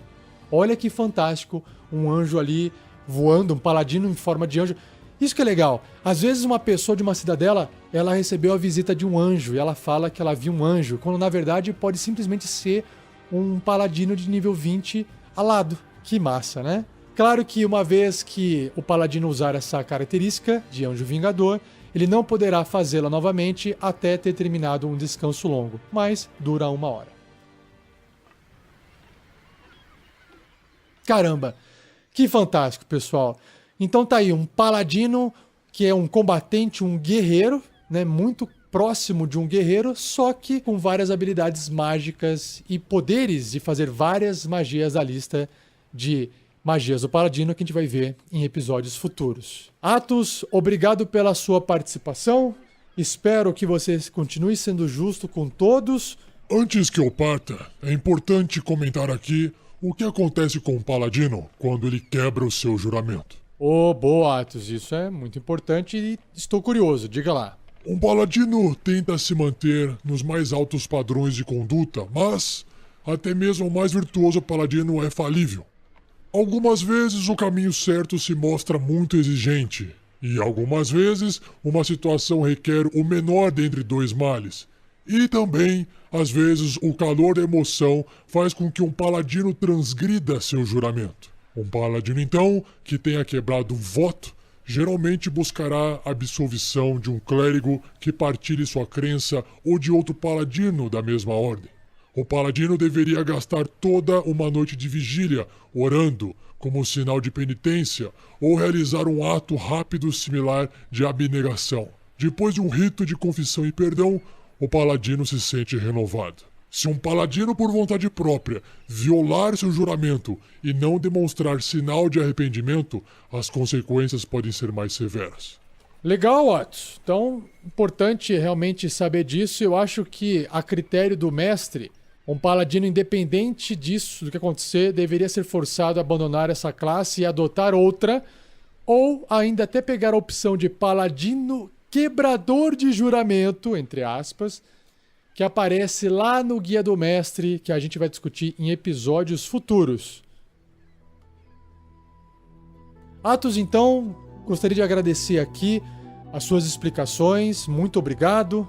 A: Olha que fantástico, um anjo ali voando, um paladino em forma de anjo. Isso que é legal. Às vezes uma pessoa de uma cidadela, ela recebeu a visita de um anjo e ela fala que ela viu um anjo, quando na verdade pode simplesmente ser um paladino de nível 20 alado. Que massa, né? Claro que uma vez que o paladino usar essa característica de anjo vingador, ele não poderá fazê-la novamente até ter terminado um descanso longo, mas dura 1 hora. Caramba, que fantástico, pessoal. Então tá aí, um paladino que é um combatente, um guerreiro, né, muito próximo de um guerreiro, só que com várias habilidades mágicas e poderes de fazer várias magias da lista de magias do paladino que a gente vai ver em episódios futuros. Atos, obrigado pela sua participação. Espero que você continue sendo justo com todos.
B: Antes que eu parta, é importante comentar aqui o que acontece com o paladino quando ele quebra o seu juramento.
A: Boa, Atos. Isso é muito importante e estou curioso. Diga lá.
B: Um paladino tenta se manter nos mais altos padrões de conduta, mas até mesmo o mais virtuoso paladino é falível. Algumas vezes o caminho certo se mostra muito exigente, e algumas vezes uma situação requer o menor dentre 2 males. E também, às vezes, o calor da emoção faz com que um paladino transgrida seu juramento. Um paladino, então, que tenha quebrado um voto, geralmente buscará a absolvição de um clérigo que partilhe sua crença ou de outro paladino da mesma ordem. O paladino deveria gastar toda uma noite de vigília orando como sinal de penitência ou realizar um ato rápido similar de abnegação. Depois de um rito de confissão e perdão, o paladino se sente renovado. Se um paladino por vontade própria violar seu juramento e não demonstrar sinal de arrependimento, as consequências podem ser mais severas.
A: Legal, Otto. Então, importante realmente saber disso. Eu acho que, a critério do mestre, um paladino, independente disso, do que acontecer, deveria ser forçado a abandonar essa classe e adotar outra, ou ainda até pegar a opção de paladino quebrador de juramento, entre aspas, que aparece lá no Guia do Mestre, que a gente vai discutir em episódios futuros. Atos, então, gostaria de agradecer aqui as suas explicações, muito obrigado,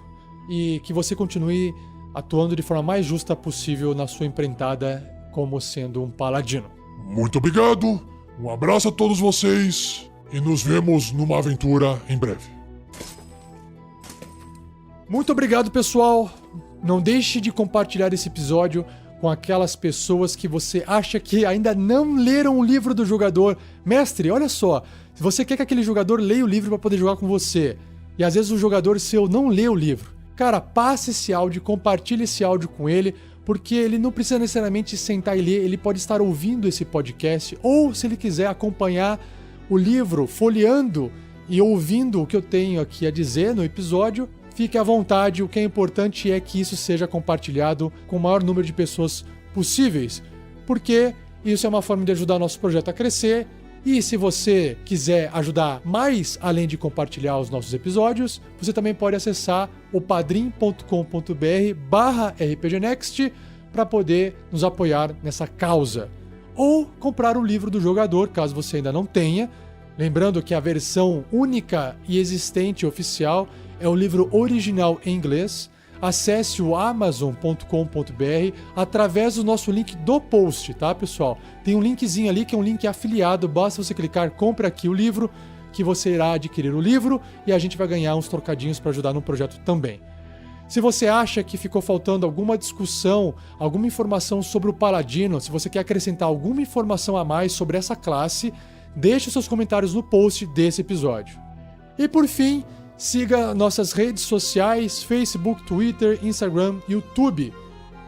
A: e que você continue atuando de forma mais justa possível na sua empreitada como sendo um paladino.
B: Muito obrigado, um abraço a todos vocês e nos vemos numa aventura em breve.
A: Muito obrigado, pessoal. Não deixe de compartilhar esse episódio com aquelas pessoas que você acha que ainda não leram o livro do jogador. Mestre, olha só, se você quer que aquele jogador leia o livro para poder jogar com você, e às vezes o jogador seu não lê o livro, cara, passe esse áudio, compartilhe esse áudio com ele, porque ele não precisa necessariamente sentar e ler, ele pode estar ouvindo esse podcast, ou se ele quiser acompanhar o livro, folheando e ouvindo o que eu tenho aqui a dizer no episódio, fique à vontade. O que é importante é que isso seja compartilhado com o maior número de pessoas possíveis, porque isso é uma forma de ajudar o nosso projeto a crescer. E se você quiser ajudar mais, além de compartilhar os nossos episódios, você também pode acessar o padrim.com.br/rpgnext para poder nos apoiar nessa causa. Ou comprar o livro do jogador, caso você ainda não tenha. Lembrando que a versão única e existente oficial é o livro original em inglês. acesse o amazon.com.br através do nosso link do post, tá, pessoal? Tem um linkzinho ali que é um link afiliado, basta você clicar compre aqui o livro, que você irá adquirir o livro e a gente vai ganhar uns trocadinhos para ajudar no projeto também. Se você acha que ficou faltando alguma discussão, alguma informação sobre o Paladino, se você quer acrescentar alguma informação a mais sobre essa classe, deixe seus comentários no post desse episódio. E por fim, siga nossas redes sociais, Facebook, Twitter, Instagram, YouTube.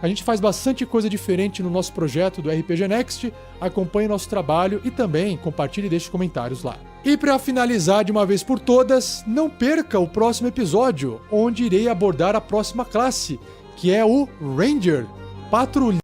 A: A gente faz bastante coisa diferente no nosso projeto do RPG Next, acompanhe nosso trabalho e também compartilhe e deixe comentários lá. E para finalizar de uma vez por todas, não perca o próximo episódio, onde irei abordar a próxima classe, que é o Ranger, patrulheiro.